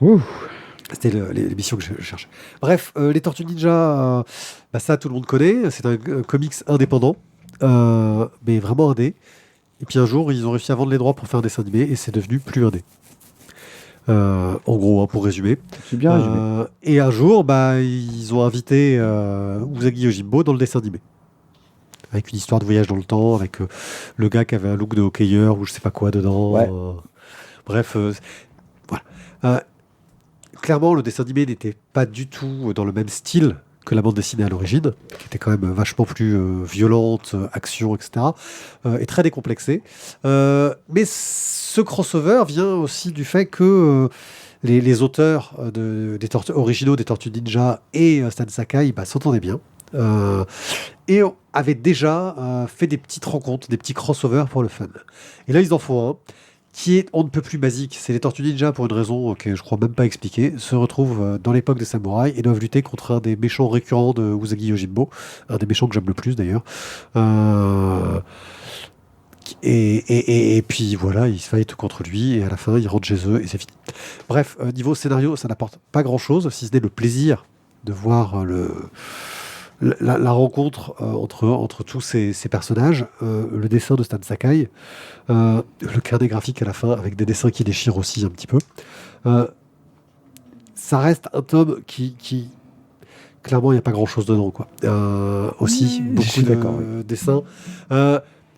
Ouh. C'était l'émission que je cherchais. Bref, les Tortues Ninja, bah ça tout le monde connaît. C'est un comics indépendant, mais vraiment indé. Et puis un jour, ils ont réussi à vendre les droits pour faire un dessin animé et c'est devenu plus indé. En gros, hein, pour résumer. C'est bien résumé. Et un jour, bah, ils ont invité Usagi Yojimbo dans le dessin animé. Avec une histoire de voyage dans le temps, avec le gars qui avait un look de hockeyeur ou je sais pas quoi dedans. Ouais. Bref, voilà. Clairement, le dessin animé n'était pas du tout dans le même style que la bande dessinée à l'origine, qui était quand même vachement plus violente, action, etc. Et très décomplexée. Mais ce crossover vient aussi du fait que les auteurs originaux des Tortues Ninja et Stan Sakai s'entendaient bien. Et avaient déjà fait des petites rencontres, des petits crossovers pour le fun. Et là, ils en font un qui est on ne peut plus basique. C'est les Tortues Ninja, pour une raison que je crois même pas expliquer, se retrouvent dans l'époque des samouraïs et doivent lutter contre un des méchants récurrents de Usagi Yojimbo, un des méchants que j'aime le plus d'ailleurs. Et puis voilà, ils se fightent contre lui et à la fin ils rentrent chez eux et c'est fini. Bref, niveau scénario, ça n'apporte pas grand chose, si ce n'est le plaisir de voir la rencontre entre tous ces personnages, le dessin de Stan Sakai, le carnet graphique à la fin avec des dessins qui déchirent aussi un petit peu. Ça reste un tome qui clairement il n'y a pas grand chose dedans quoi. Aussi beaucoup de dessins.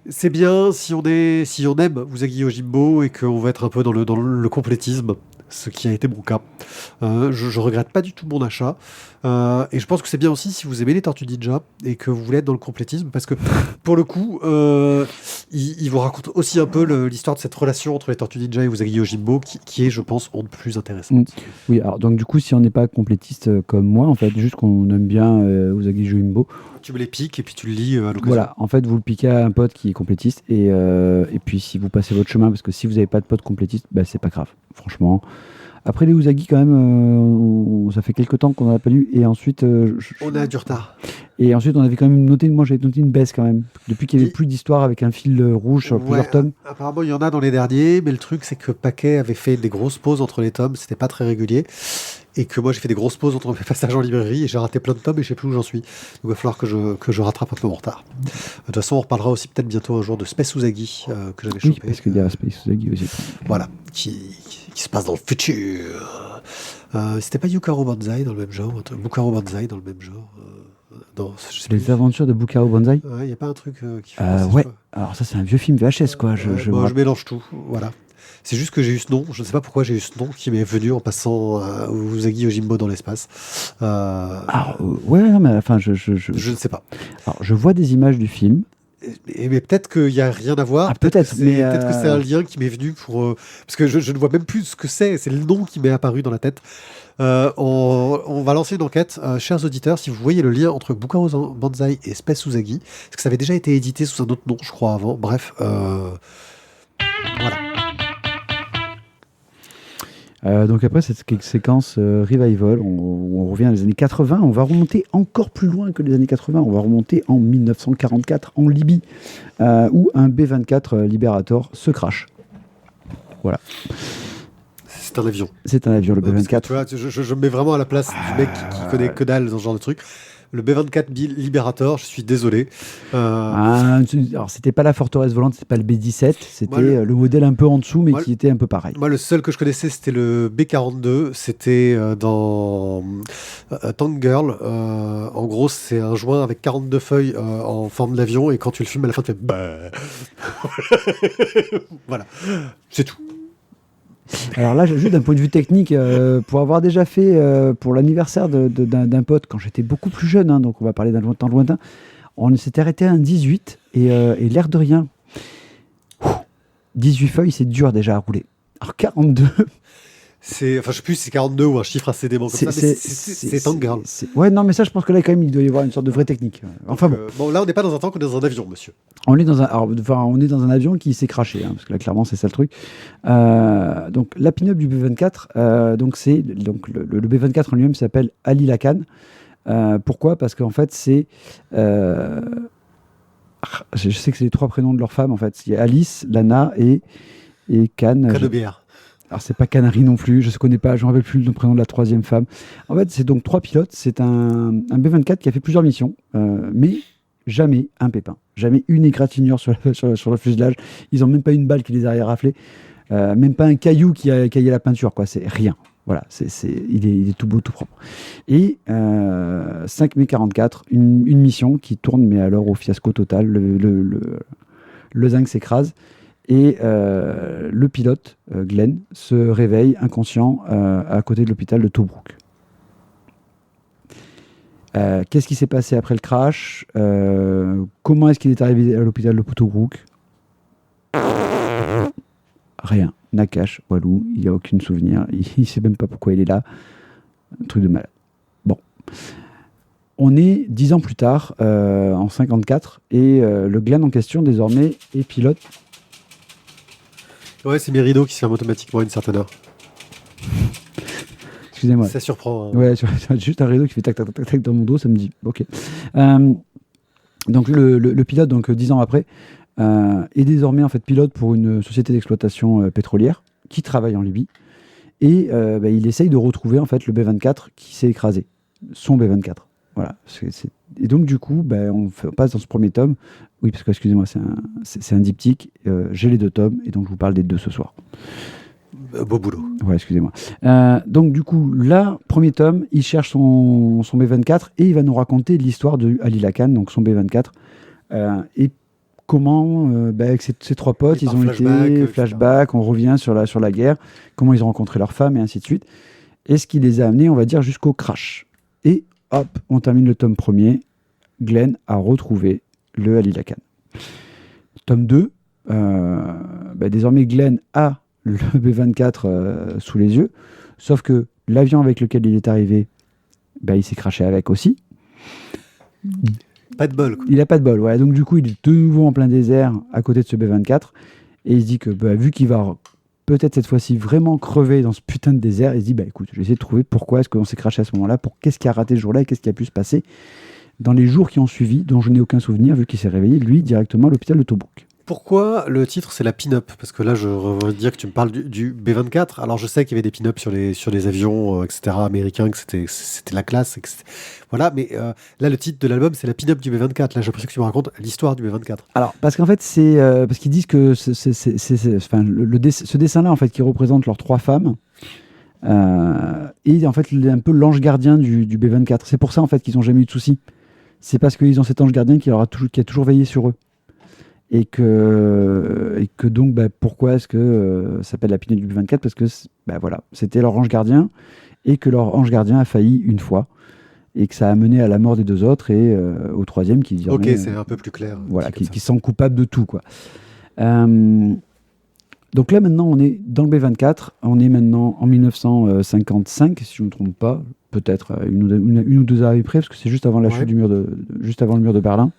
C'est bien si on aime Usagi Yojimbo et qu'on va être un peu dans le complétisme, ce qui a été mon cas. Je regrette pas du tout mon achat. Et je pense que c'est bien aussi si vous aimez les Tortues Ninja et que vous voulez être dans le complétisme, parce que pour le coup, il vous raconte aussi un peu l'histoire de cette relation entre les Tortues Ninja et Usagi Yojimbo, qui est, je pense, on ne plus Mm. intéressante. Oui, alors donc du coup, si on n'est pas complétiste comme moi, en fait, juste qu'on aime bien Usagi Yojimbo, Tu me les piques et puis tu le lis à l'occasion. voilà, en fait, vous le piquez à un pote qui est complétiste et puis si vous passez votre chemin, parce que si vous n'avez pas de pote complétiste, bah, c'est pas grave, franchement. Après les Usagi, quand même, ça fait quelques temps qu'on n'en a pas lu et ensuite, On a du retard. et ensuite on avait quand même noté, moi j'avais noté une baisse quand même, depuis qu'il n'y avait Et- plus d'histoire avec un fil rouge sur Ouais, plusieurs tomes. apparemment il y en a dans les derniers, mais le truc c'est que Paquet avait fait des grosses pauses entre les tomes, c'était pas très régulier, et que moi j'ai fait des grosses pauses entre mes passages en librairie et j'ai raté plein de tomes et je sais plus où j'en suis. Donc il va falloir que je rattrape un peu mon retard. De toute façon, on reparlera aussi peut-être bientôt un jour de Space Usagi que j'avais Oui, chopé. parce qu'il y a Space Usagi aussi. Voilà, qui se passe dans le futur. C'était pas Yukaro Banzai dans le même genre, Bukaro Banzai dans le même genre. Non, je sais plus. Les aventures de Bukaro Banzai. Il n'y a pas un truc qui fait penser, Ouais, je crois. alors ça c'est un vieux film VHS quoi, Bon, je mélange tout, voilà. C'est juste que j'ai eu ce nom, je ne sais pas pourquoi j'ai eu ce nom qui m'est venu en passant Usagi Yojimbo dans l'espace. Alors, ouais, non, mais enfin, Je ne sais pas. alors, je vois des images du film. Mais peut-être qu'il n'y a rien à voir. Ah, peut-être, mais Peut-être que c'est un lien qui m'est venu pour. Parce que je ne vois même plus ce que c'est le nom qui m'est apparu dans la tête. On va lancer une enquête, chers auditeurs, si vous voyez le lien entre Bukaro Banzai et Space Usagi, parce que ça avait déjà été édité sous un autre nom, je crois, avant. Bref, voilà. Donc après cette séquence revival, on revient à les années 80, on va remonter encore plus loin que les années 80, on va remonter en 1944 en Libye, où un B-24 Liberator se crache. Voilà, C'est un avion. c'est un avion le Parce que, B-24. tu vois, je me mets vraiment à la place du mec qui connaît que dalle dans ce genre de truc. Le B-24 Liberator, je suis désolé. Alors c'était pas la forteresse volante, c'était pas le B-17, c'était Moi, le modèle un peu en dessous, mais moi, qui était un peu pareil. Moi, le seul que je connaissais, c'était le B-42. C'était dans Tank Girl. En gros, c'est un joint avec 42 feuilles en forme d'avion. Et quand tu le fumes, à la fin, tu fais bah. Voilà, c'est tout. Alors là, juste d'un point de vue technique, pour avoir déjà fait pour l'anniversaire d'un pote quand j'étais beaucoup plus jeune, hein, donc on va parler d'un temps lointain, on s'était arrêté à un 18 et l'air de rien, 18 feuilles, c'est dur déjà à rouler. Alors 42, Enfin, je sais plus si c'est 42 ou un chiffre assez dément comme ça, mais c'est Tank Girl. Ouais, non, mais ça, je pense que là, quand même, il doit y avoir une sorte de vraie technique. Enfin bon, Bon, là, on n'est pas dans un tank, on est dans un avion, monsieur. on est dans un avion qui s'est craché, hein, parce que là, clairement, c'est ça le truc. Donc, la pin-up du B-24, donc le B-24 en lui-même s'appelle Ali Lakan. Pourquoi ? Parce qu'en fait, c'est... je sais que c'est les 3 prénoms de leur femme, en fait. Il y a Alice, Lana et Khan. Cas de bière. Alors, c'est pas Canary non plus, je ne connais pas, je ne me rappelle plus le prénom de la 3e femme. En fait, c'est donc 3 pilotes. C'est un B-24 qui a fait plusieurs missions, mais jamais un pépin. Jamais une égratignure sur le fuselage. Ils n'ont même pas une balle qui les a raflés. Même pas un caillou qui a caillé la peinture, quoi. C'est rien. Voilà, il est tout beau, tout propre. Et 5 mai 44, une mission qui tourne, mais alors au fiasco total. Le zinc s'écrase. Et le pilote, Glenn, se réveille inconscient à côté de l'hôpital de Tobruk. Qu'est-ce qui s'est passé après le crash ? Comment est-ce qu'il est arrivé à l'hôpital de Tobruk ? Rien. Nakash, Walou, il n'y a aucun souvenir. Il ne sait même pas pourquoi il est là. Un truc de malade. Bon. On est 10 ans plus tard, en 54, et le Glenn en question, désormais, est pilote. Ouais, c'est mes rideaux qui se ferment automatiquement à une certaine heure. Excusez-moi. Ça surprend. Hein. Ouais, c'est juste un rideau qui fait tac, tac, tac, tac dans mon dos, ça me dit, ok. Donc le pilote, donc 10 ans après, est désormais en fait pilote pour une société d'exploitation pétrolière qui travaille en Libye. Et il essaye de retrouver en fait le B-24 qui s'est écrasé, son B-24. Voilà. Et donc du coup, on passe dans ce premier tome. Oui, parce que excusez-moi, c'est un diptyque. J'ai les 2 tomes et donc je vous parle des 2 ce soir. Beau boulot. Ouais, excusez-moi. Donc du coup, là, premier tome, il cherche son B-24 et il va nous raconter l'histoire de Ali Lakan, donc son B-24. Et comment, avec ces trois potes, Oui, ils par ont flashback, été etc. flashback, on revient sur la guerre, comment ils ont rencontré leur femme et ainsi de suite. Et ce qui les a amenés, on va dire, jusqu'au crash. Et hop, on termine le tome 1er. Glenn a retrouvé le Alilakan. Tome 2, désormais Glenn a le B-24 sous les yeux, sauf que l'avion avec lequel il est arrivé, il s'est crashé avec aussi. Pas de bol, quoi. Il n'a pas de bol, ouais. Donc du coup, il est de nouveau en plein désert à côté de ce B-24, et il se dit que vu qu'il va peut-être cette fois-ci vraiment crever dans ce putain de désert, il se dit, écoute, je vais essayer de trouver pourquoi est-ce qu'on s'est crashé à ce moment-là, qu'est-ce qui a raté ce jour-là et qu'est-ce qui a pu se passer dans les jours qui ont suivi, dont je n'ai aucun souvenir, vu qu'il s'est réveillé, lui, directement à l'hôpital de Tobruk. Pourquoi le titre c'est la pin-up? Parce que là je veux dire que tu me parles du B-24. Alors je sais qu'il y avait des pin-up sur les avions, etc. américains, que c'était la classe. Voilà, mais là le titre de l'album c'est la pin-up du B-24. Là j'ai l'impression que tu me racontes l'histoire du B-24. Alors, parce qu'en fait, c'est parce qu'ils disent que ce dessin-là, en fait, qui représente leurs trois femmes, et en fait, il est un peu l'ange gardien du B-24. C'est pour ça, en fait, qu'ils n'ont jamais eu de soucis. C'est parce qu'ils ont cet ange gardien qui a toujours veillé sur eux. Et que donc, pourquoi est-ce que ça s'appelle la pin-up du B-24? Parce que voilà, c'était leur ange gardien, et que leur ange gardien a failli une fois, et que ça a mené à la mort des deux autres, et au troisième qui Ok, c'est un peu plus clair. Voilà, qui se sent coupable de tout, quoi. Donc là, maintenant, on est dans le B-24. On est maintenant en 1955, si je ne me trompe pas. Peut-être une ou deux années près, parce que c'est juste avant la chute juste avant le mur de Berlin.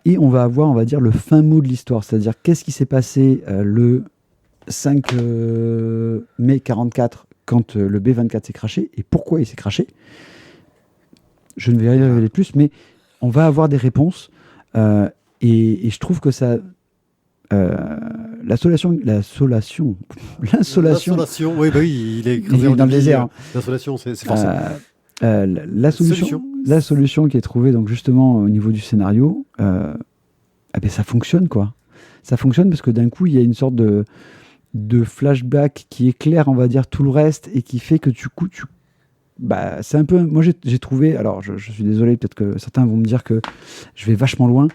Et on va avoir, on va dire, le fin mot de l'histoire. C'est-à-dire, qu'est-ce qui s'est passé le 5 mai 44 quand le B-24 s'est crashé, et pourquoi il s'est crashé. Je ne vais rien révéler plus, mais on va avoir des réponses. Et je trouve que ça... L'insolation, oui, il est dans le désert. L'insolation, c'est forcément. La solution qui est trouvée donc justement au niveau du scénario, ça fonctionne, quoi. Ça fonctionne parce que d'un coup il y a une sorte de flashback qui éclaire, on va dire, tout le reste, et qui fait que c'est un peu... Moi j'ai trouvé, alors je suis désolé, peut-être que certains vont me dire que je vais vachement loin,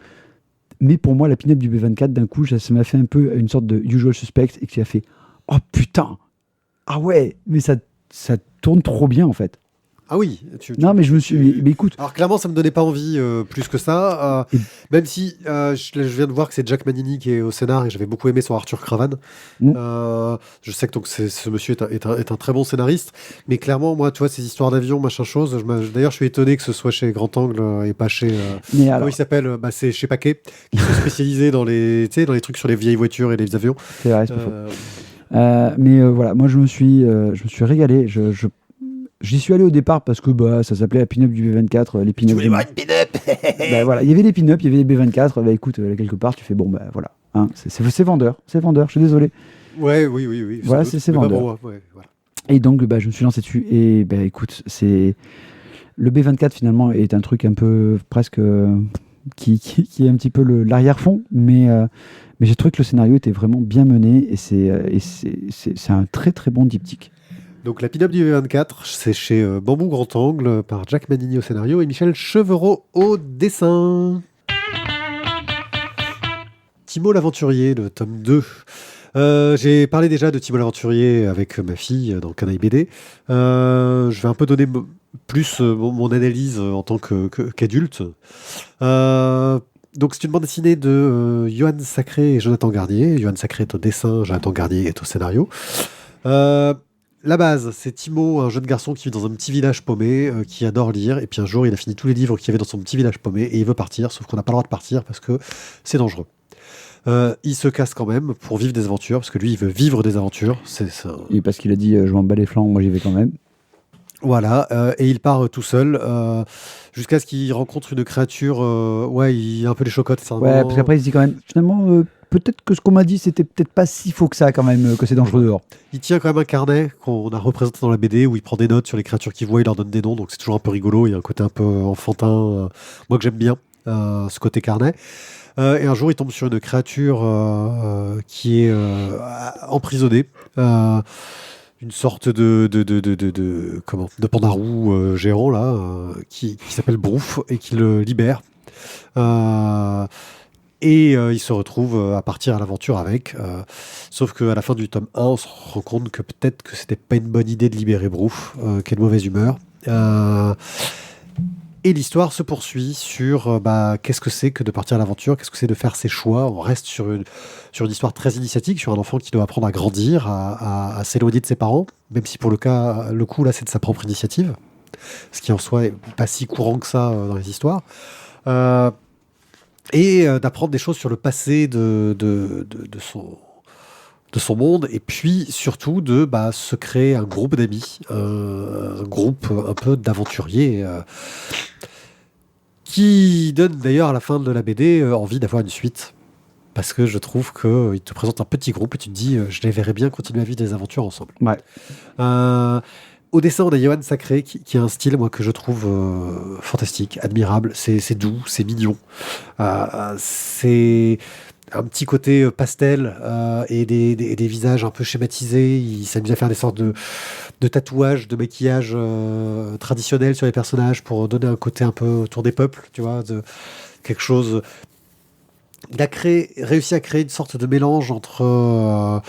mais pour moi la pin-up du B-24, d'un coup ça m'a fait un peu une sorte de Usual Suspect, et qui a fait oh putain, ah ouais, mais ça tourne trop bien, en fait. Ah oui. Non, mais je me suis... Mais écoute... Alors clairement, ça me donnait pas envie plus que ça. Même si je viens de voir que c'est Jack Manini qui est au scénar, et j'avais beaucoup aimé son Arthur Cravan. Je sais que donc, ce monsieur est un très bon scénariste. Mais clairement, moi, tu vois, ces histoires d'avion, machin chose... D'ailleurs, je suis étonné que ce soit chez Grand Angle et pas chez... comment il s'appelle? C'est chez Paquet, qui sont spécialisés dans les trucs sur les vieilles voitures et les avions. C'est vrai, c'est pas faux. Mais voilà, moi, je me suis régalé. J'y suis allé au départ parce que ça s'appelait la pin-up du B-24. Les pin-up. Tu voulais voir une pin-up? Voilà, il y avait les pin-up, il y avait les B-24. Écoute, quelque part, tu fais voilà. Hein, c'est vendeur, je suis désolé. Ouais, oui. Voilà, c'est vendeur. Bon, ouais, voilà. Et donc, je me suis lancé dessus. Et écoute, le B-24 finalement est un truc un peu presque qui est un petit peu l'arrière-fond, mais j'ai trouvé que le scénario était vraiment bien mené, et c'est un très très bon diptyque. Donc la pin-up du V24, c'est chez Bambou Grand Angle, par Jack Manini au scénario et Michel Chevreau au dessin. Timo l'Aventurier, le tome 2. J'ai parlé déjà de Timo l'Aventurier avec ma fille dans Canaille BD. Je vais un peu donner plus mon analyse en tant qu'adulte. Donc c'est une bande dessinée de Johan Sacré et Jonathan Garnier. Johan Sacré est au dessin, Jonathan Garnier est au scénario. La base, c'est Timo, un jeune garçon qui vit dans un petit village paumé, qui adore lire, et puis un jour il a fini tous les livres qu'il y avait dans son petit village paumé, et il veut partir, sauf qu'on n'a pas le droit de partir parce que c'est dangereux. Il se casse quand même pour vivre des aventures, parce que lui il veut vivre des aventures. Et parce qu'il a dit je m'en bats les flancs, moi j'y vais quand même. Voilà, et il part tout seul, jusqu'à ce qu'il rencontre une créature, il a un peu les chocottes. Ouais, parce qu'après il se dit quand même, finalement, peut-être que ce qu'on m'a dit, c'était peut-être pas si faux que ça, quand même, que c'est dangereux dehors. Il tient quand même un carnet qu'on a représenté dans la BD, où il prend des notes sur les créatures qu'il voit, il leur donne des noms, donc c'est toujours un peu rigolo, il y a un côté un peu enfantin, moi que j'aime bien, ce côté carnet. Et un jour, il tombe sur une créature qui est emprisonnée, une sorte de pandarou géant là, qui s'appelle Brouf, et qui le libère. Euh, et il se retrouve à partir à l'aventure avec. Sauf qu'à la fin du tome 1, on se rend compte que peut-être que c'était pas une bonne idée de libérer Brouf, qui est de mauvaise humeur. Et l'histoire se poursuit sur qu'est-ce que c'est que de partir à l'aventure, qu'est-ce que c'est de faire ses choix. On reste sur une histoire très initiatique, sur un enfant qui doit apprendre à grandir, à s'éloigner de ses parents, même si pour le coup, là, c'est de sa propre initiative, ce qui en soi n'est pas si courant que ça dans les histoires. Et d'apprendre des choses sur le passé de son monde, et puis surtout de se créer un groupe d'amis, un groupe un peu d'aventuriers, qui donne d'ailleurs à la fin de la BD envie d'avoir une suite. Parce que je trouve qu'il te présente un petit groupe et tu te dis, je les verrais bien continuer à vivre des aventures ensemble. Ouais. Au dessin, on a Yoann Sacré qui a un style, moi, que je trouve fantastique, admirable. C'est doux, c'est mignon. C'est un petit côté pastel et des visages un peu schématisés. Il s'amuse à faire des sortes de tatouages, de maquillage traditionnels sur les personnages pour donner un côté un peu autour des peuples, tu vois, de quelque chose. Il a réussi à créer une sorte de mélange entre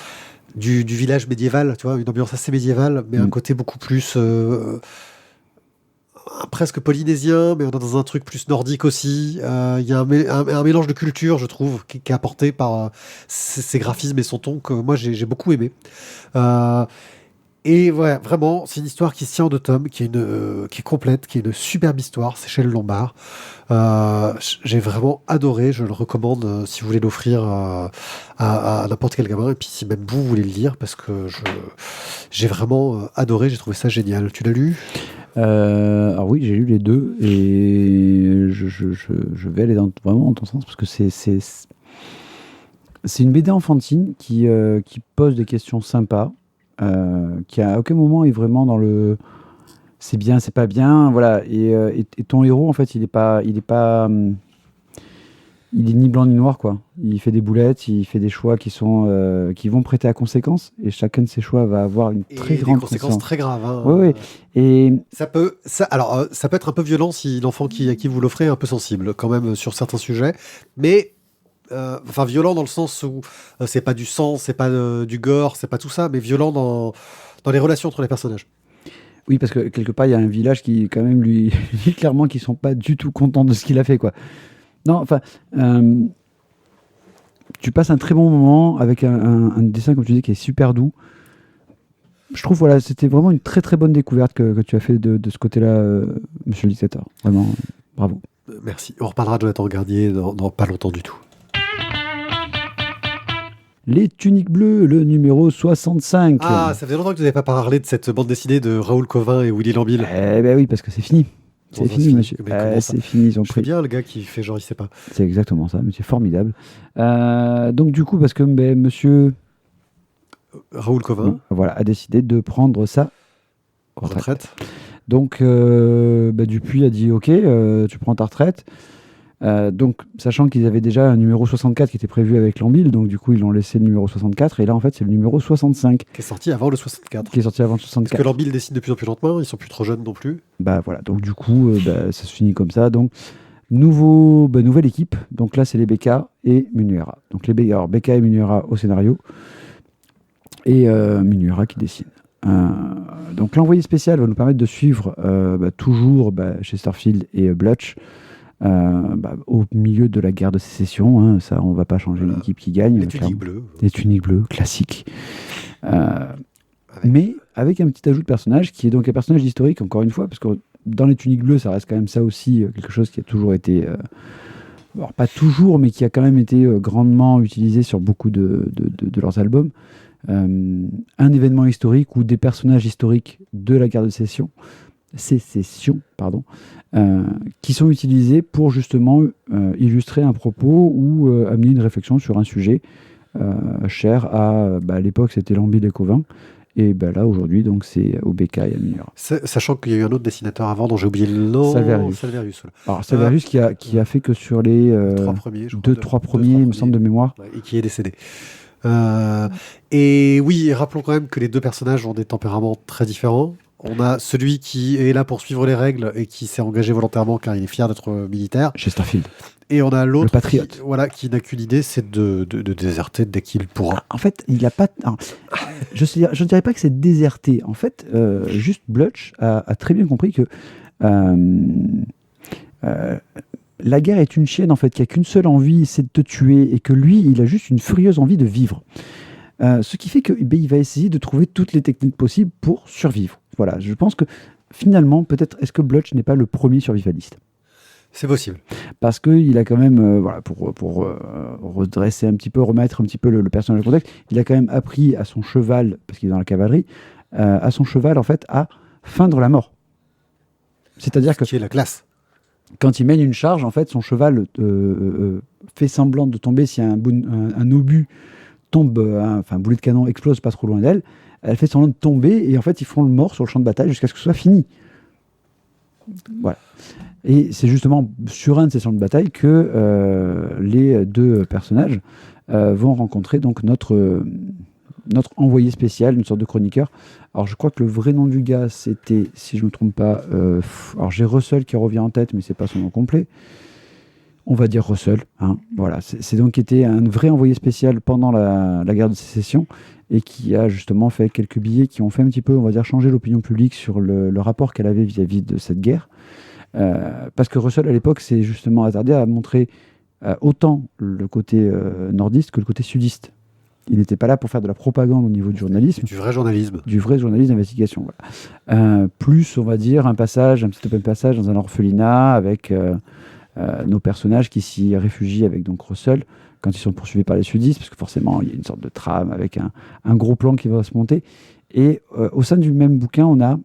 du village médiéval, tu vois, une ambiance assez médiévale, mais un côté beaucoup plus presque polynésien, mais on est dans un truc plus nordique aussi. Il y a un mélange de culture, je trouve, qui est apporté par ses graphismes et son ton que moi j'ai beaucoup aimé. Et ouais, vraiment, c'est une histoire qui se tient en 2 tomes, qui est complète, qui est une superbe histoire. C'est chez le Lombard. J'ai vraiment adoré. Je le recommande si vous voulez l'offrir à n'importe quel gamin. Et puis si même vous voulez le lire, parce que j'ai vraiment adoré. J'ai trouvé ça génial. Tu l'as lu ? Alors oui, j'ai lu les 2 et je vais aller vraiment dans ton sens parce que c'est une BD enfantine qui pose des questions sympas. Qui à aucun moment est vraiment dans le c'est bien, c'est pas bien, voilà. Et ton héros, en fait, il est ni blanc ni noir, quoi. Il fait des boulettes, il fait des choix qui vont prêter à conséquence, et chacun de ces choix va avoir une très grande conséquence très graves. Hein. Oui. Et ça peut être un peu violent si l'enfant à qui vous l'offrez est un peu sensible, quand même, sur certains sujets, mais violent dans le sens où c'est pas du sang, c'est pas du gore, c'est pas tout ça, mais violent dans les relations entre les personnages. Oui, parce que quelque part, il y a un village qui, quand même, lui dit clairement qu'ils sont pas du tout contents de ce qu'il a fait, quoi. Non, tu passes un très bon moment avec un dessin, comme tu dis, qui est super doux. Je trouve, voilà, c'était vraiment une très très bonne découverte que tu as fait de ce côté-là, monsieur le dictateur. Vraiment, bravo. Merci. On reparlera de Jonathan Garnier dans pas longtemps du tout. Les Tuniques Bleues, le numéro 65. Ah, ça faisait longtemps que tu n'avais pas parlé de cette bande dessinée de Raoul Covin et Willy Lambil. Eh ben oui, parce que c'est fini. C'est fini, monsieur. C'est fini, ils ont pris. bien le gars qui fait genre il sait pas. C'est exactement ça, mais c'est formidable. Donc du coup, parce que monsieur Raoul Covin a décidé de prendre sa retraite. Donc Dupuis a dit ok, tu prends ta retraite. Donc, sachant qu'ils avaient déjà un numéro 64 qui était prévu avec Lambil, donc du coup ils l'ont laissé le numéro 64, et là en fait c'est le numéro 65 qui est sorti avant le 64. Qui est sorti avant le 64. Parce que Lambil dessine de plus en plus lentement, ils sont plus trop jeunes non plus. Voilà, donc du coup ça se finit comme ça. Donc nouvelle équipe, donc là c'est les BK et Munuera. Donc les BK et Munuera au scénario, et Munuera qui dessine. Donc l'envoyé spécial va nous permettre de suivre toujours Chesterfield et Blutch. Au milieu de la guerre de sécession, hein, ça on va pas changer une équipe qui gagne. Les tuniques bleues, classique. Mais avec un petit ajout de personnage qui est donc un personnage historique, encore une fois, parce que dans les tuniques bleues, ça reste quand même ça aussi, quelque chose qui a toujours été, alors pas toujours, mais qui a quand même été grandement utilisé sur beaucoup de leurs albums. Un événement historique ou des personnages historiques de la guerre de sécession, qui sont utilisés pour justement illustrer un propos ou amener une réflexion sur un sujet cher à l'époque c'était Lambil et Covin, et là aujourd'hui donc c'est au BK et à Munuera. Sachant qu'il y a eu un autre dessinateur avant dont j'ai oublié le nom, Salverius. Alors Salverius qui a fait que sur les 3 premiers il me semble de mémoire, et qui est décédé. Et oui, rappelons quand même que les deux personnages ont des tempéraments très différents. On a celui qui est là pour suivre les règles et qui s'est engagé volontairement car il est fier d'être militaire. Chesterfield. Et on a l'autre Le patriote. qui n'a qu'une idée, c'est de déserter dès qu'il pourra. En fait, il n'a pas. Alors, je ne dirais pas que c'est déserté. En fait, juste Blutch a très bien compris que la guerre est une chienne, en fait, qui a qu'une seule envie, c'est de te tuer, et que lui, il a juste une furieuse envie de vivre. Ce qui fait qu'il va essayer de trouver toutes les techniques possibles pour survivre. Voilà, je pense que finalement, peut-être, est-ce que Blutch n'est pas le premier survivaliste ? C'est possible. Parce qu'il a quand même, voilà, pour redresser un petit peu, remettre un petit peu le personnage en contexte, il a quand même appris à son cheval, parce qu'il est dans la cavalerie, à son cheval, en fait, à feindre la mort. C'est-à-dire que qui est la classe. Quand il mène une charge, en fait, son cheval fait semblant de tomber si un obus tombe, un boulet de canon explose pas trop loin d'elle. Elle fait semblant de tomber et en fait, ils font le mort sur le champ de bataille jusqu'à ce que ce soit fini. Voilà. Et c'est justement sur un de ces champs de bataille que les deux personnages vont rencontrer donc notre envoyé spécial, une sorte de chroniqueur. Alors je crois que le vrai nom du gars, c'était, si je ne me trompe pas, alors j'ai Russell qui revient en tête, mais c'est pas son nom complet. On va dire Russell. Hein. Voilà. C'est donc qui était un vrai envoyé spécial pendant la guerre de sécession et qui a justement fait quelques billets qui ont fait un petit peu, on va dire, changer l'opinion publique sur le rapport qu'elle avait vis-à-vis de cette guerre. Parce que Russell, à l'époque, s'est justement hasardé à montrer autant le côté nordiste que le côté sudiste. Il n'était pas là pour faire de la propagande au niveau du journalisme. Du vrai journalisme. Du vrai journalisme d'investigation. Voilà. Plus, on va dire, un petit open passage dans un orphelinat avec nos personnages qui s'y réfugient avec donc Russell quand ils sont poursuivis par les sudistes, parce que forcément, il y a une sorte de trame avec un gros plan qui va se monter. Et au sein du même bouquin, on a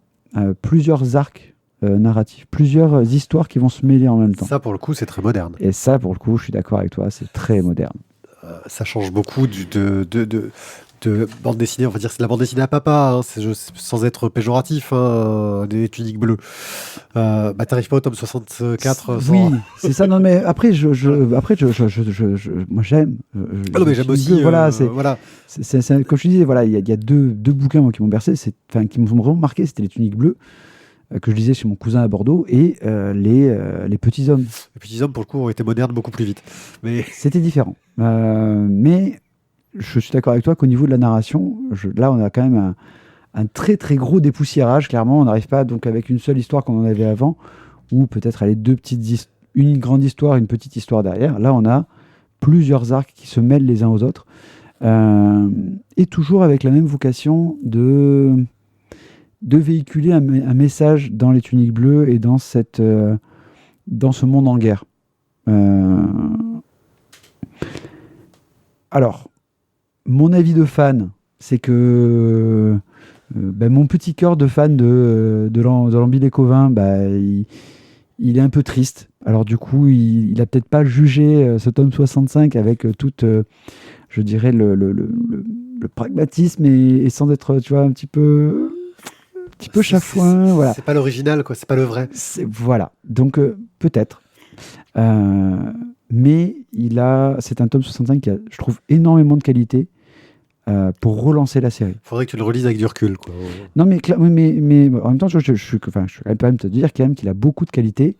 plusieurs arcs narratifs, plusieurs histoires qui vont se mêler en même temps. Ça, pour le coup, c'est très moderne. Et ça, pour le coup, je suis d'accord avec toi, c'est très moderne. Ça change beaucoup de bande dessinée, on va dire c'est de la bande dessinée à papa, hein, sans être péjoratif, hein, des tuniques bleues. T'arrives pas au tome 64 sans... Oui, c'est ça. Non, mais après, moi j'aime. non, mais j'aime aussi. Voilà, voilà. C'est, comme je te disais, voilà, il y a deux bouquins moi, qui m'ont bercé, qui m'ont vraiment marqué, c'était les tuniques bleues que je lisais chez mon cousin à Bordeaux et les petits hommes. Les petits hommes, pour le coup, ont été modernes beaucoup plus vite. Mais... C'était différent. Mais je suis d'accord avec toi qu'au niveau de la narration, là, on a quand même un très très gros dépoussiérage. Clairement, on n'arrive pas donc avec une seule histoire qu'on en avait avant, ou peut-être aller une grande histoire, une petite histoire derrière. Là, on a plusieurs arcs qui se mêlent les uns aux autres, et toujours avec la même vocation de véhiculer un message dans les tuniques bleues et dans ce monde en guerre. Alors, mon avis de fan, c'est que mon petit cœur de fan de Lambi les Covins, il est un peu triste. Alors du coup, il a peut-être pas jugé ce tome 65 avec toute, je dirais, le pragmatisme et sans être, tu vois, un petit peu chafouin. Voilà. C'est pas l'original, quoi. C'est pas le vrai. Voilà. Donc peut-être. Mais c'est un tome 65 qui a, je trouve, énormément de qualité pour relancer la série. Faudrait que tu le relises avec du recul, quoi. Non, mais en même temps, je suis quand même te dire quand même qu'il a beaucoup de qualité,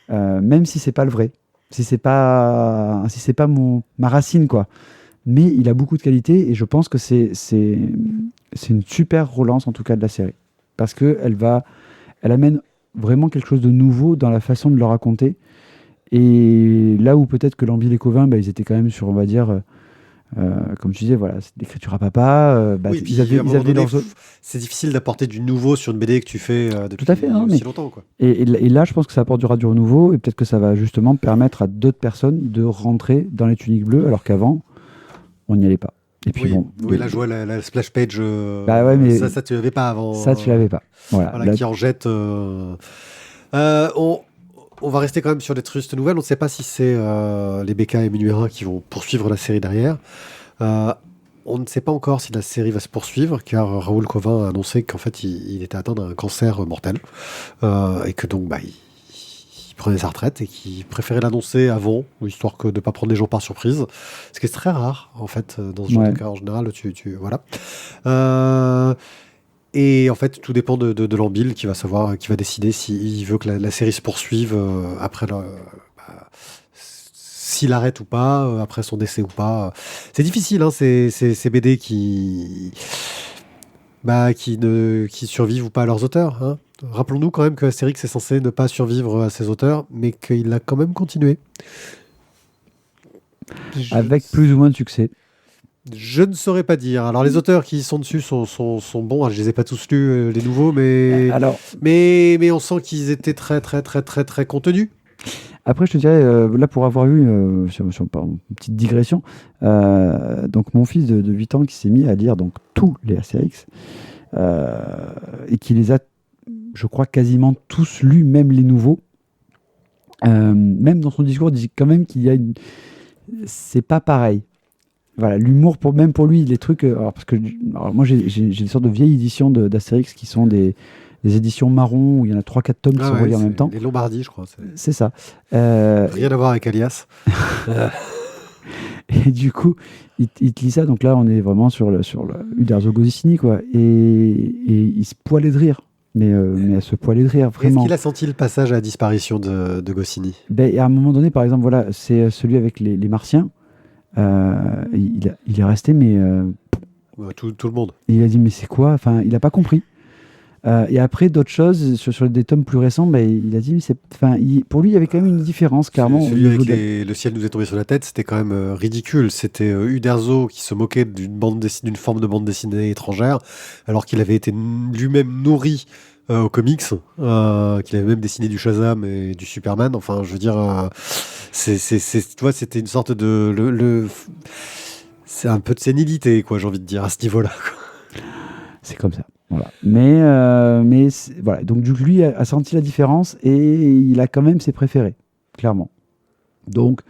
même si c'est pas le vrai, si c'est pas ma racine, quoi. Mais il a beaucoup de qualité et je pense que c'est une super relance en tout cas de la série parce que elle amène vraiment quelque chose de nouveau dans la façon de le raconter. Et là où peut-être que Lambi les Covins, ils étaient quand même sur, on va dire, comme tu disais, voilà, c'est l'écriture à papa. Oui, ils avaient leurs autres... C'est difficile d'apporter du nouveau sur une BD que tu fais depuis tout à fait, aussi longtemps, quoi. Et là, je pense que ça apportera du renouveau et peut-être que ça va justement permettre à d'autres personnes de rentrer dans les tuniques bleues alors qu'avant, on n'y allait pas. Et puis là, je vois la splash page. Mais ça, tu l'avais pas avant. Ça, tu l'avais pas. Voilà, qui en jette. On va rester quand même sur des tristes nouvelles. On ne sait pas si c'est les BK et Minuérin qui vont poursuivre la série derrière. On ne sait pas encore si la série va se poursuivre, car Raoul Covin a annoncé qu'en fait, il était atteint d'un cancer mortel. Et que donc, il prenait sa retraite et qu'il préférait l'annoncer avant, histoire que de ne pas prendre les gens par surprise. Ce qui est très rare, en fait, dans ce genre de cas. En général, voilà. Et en fait, tout dépend de Lambil qui va décider s'il veut que la série se poursuive après s'il arrête ou pas, après son décès ou pas. C'est difficile, hein, ces BD qui survivent ou pas à leurs auteurs. Hein. Rappelons-nous quand même que Astérix est censé ne pas survivre à ses auteurs, mais qu'il a quand même continué. Avec plus ou moins de succès. Je ne saurais pas dire. Alors les auteurs qui sont dessus sont bons. Alors, je les ai pas tous lus, les nouveaux, mais on sent qu'ils étaient très très très très très contenus. Après, je te dirais, là, pour avoir eu une petite digression, donc mon fils de 8 ans qui s'est mis à lire donc, tous les Astérix, et qui les a, je crois, quasiment tous lus, même les nouveaux. Même dans son discours, il dit quand même qu'il y a une... C'est pas pareil. Voilà, l'humour, même pour lui, les trucs... parce que moi, j'ai des sortes de vieilles éditions d'Astérix qui sont des éditions marron où il y en a 3-4 tomes qui sont reliés en même temps. Les Lombardie, je crois. C'est ça. Rien à voir avec Alias. Et du coup, il te lit ça. Donc là, on est vraiment sur le Uderzo Goscinny, quoi. Et il se poilait de rire. Mais elle se poilait de rire, vraiment. Est-ce qu'il a senti le passage à la disparition de Goscinny ? Et à un moment donné, par exemple, voilà, c'est celui avec les Martiens. Il est resté, mais... tout le monde. Il a dit, mais c'est quoi ? Enfin, il n'a pas compris. Et après, d'autres choses, sur des tomes plus récents, il a dit, mais pour lui, il y avait quand même une différence, clairement. Celui avec le ciel nous est tombé sur la tête, c'était quand même ridicule. C'était Uderzo qui se moquait d'une forme de bande dessinée étrangère, alors qu'il avait été lui-même nourri aux comics, qu'il avait même dessiné du Shazam et du Superman. Enfin, je veux dire, tu vois, c'était une sorte de... c'est un peu de sénilité, quoi, j'ai envie de dire, à ce niveau-là. C'est comme ça. Voilà. Mais voilà. Donc, lui a senti la différence et il a quand même ses préférés, clairement. Donc,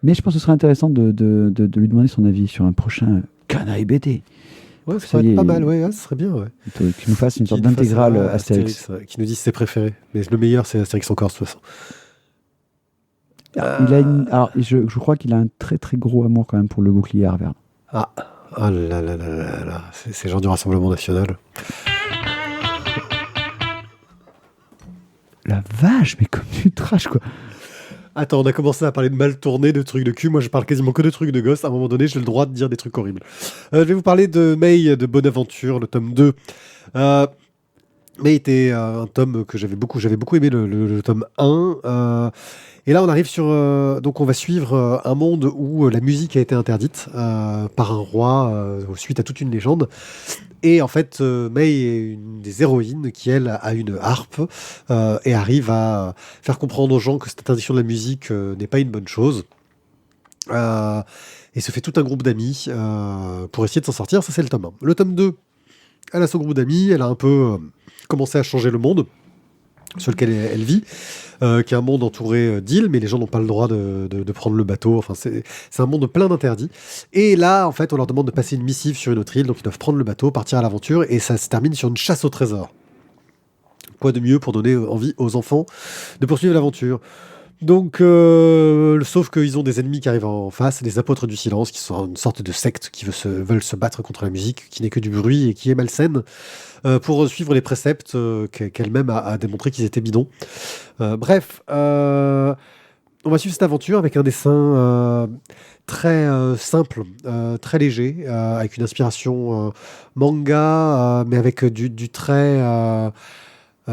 mais je pense que ce serait intéressant de lui demander son avis sur un prochain Canaille BD. Ouais, ça serait pas mal, ouais, ce serait bien, ouais. Qu'il nous fasse une sorte d'intégrale Astérix. Qui nous dise ses préférés. Mais le meilleur, c'est Astérix en Corse, de toute façon. Alors, je crois qu'il a un très très gros amour quand même pour le bouclier Harvard. Ah là là là là là, ces gens du Rassemblement National. La vache, mais comme du trash, quoi. Attends, on a commencé à parler de mal tourné, de trucs de cul. Moi, je parle quasiment que de trucs de gosse. À un moment donné, j'ai le droit de dire des trucs horribles. Je vais vous parler de May de Bonaventure, le tome 2. May était un tome que j'avais beaucoup aimé, le tome 1. Et là, on arrive sur... donc, on va suivre un monde où la musique a été interdite par un roi suite à toute une légende. Et en fait, May est une des héroïnes qui, elle, a une harpe et arrive à faire comprendre aux gens que cette interdiction de la musique n'est pas une bonne chose. Et se fait tout un groupe d'amis pour essayer de s'en sortir. Ça, c'est le tome 1. Le tome 2, elle a son groupe d'amis. Elle a un peu commencé à changer le monde sur lequel elle vit, qui est un monde entouré d'îles, mais les gens n'ont pas le droit de prendre le bateau. Enfin, c'est un monde plein d'interdits. Et là, en fait, on leur demande de passer une missive sur une autre île, donc ils doivent prendre le bateau, partir à l'aventure, et ça se termine sur une chasse au trésor. Quoi de mieux pour donner envie aux enfants de poursuivre l'aventure ? Donc, sauf qu'ils ont des ennemis qui arrivent en face, les apôtres du silence, qui sont une sorte de secte qui veulent se battre contre la musique, qui n'est que du bruit et qui est malsaine, pour suivre les préceptes qu'elle-même a démontré qu'ils étaient bidons. Bref, on va suivre cette aventure avec un dessin très simple, très léger, avec une inspiration manga, mais avec du trait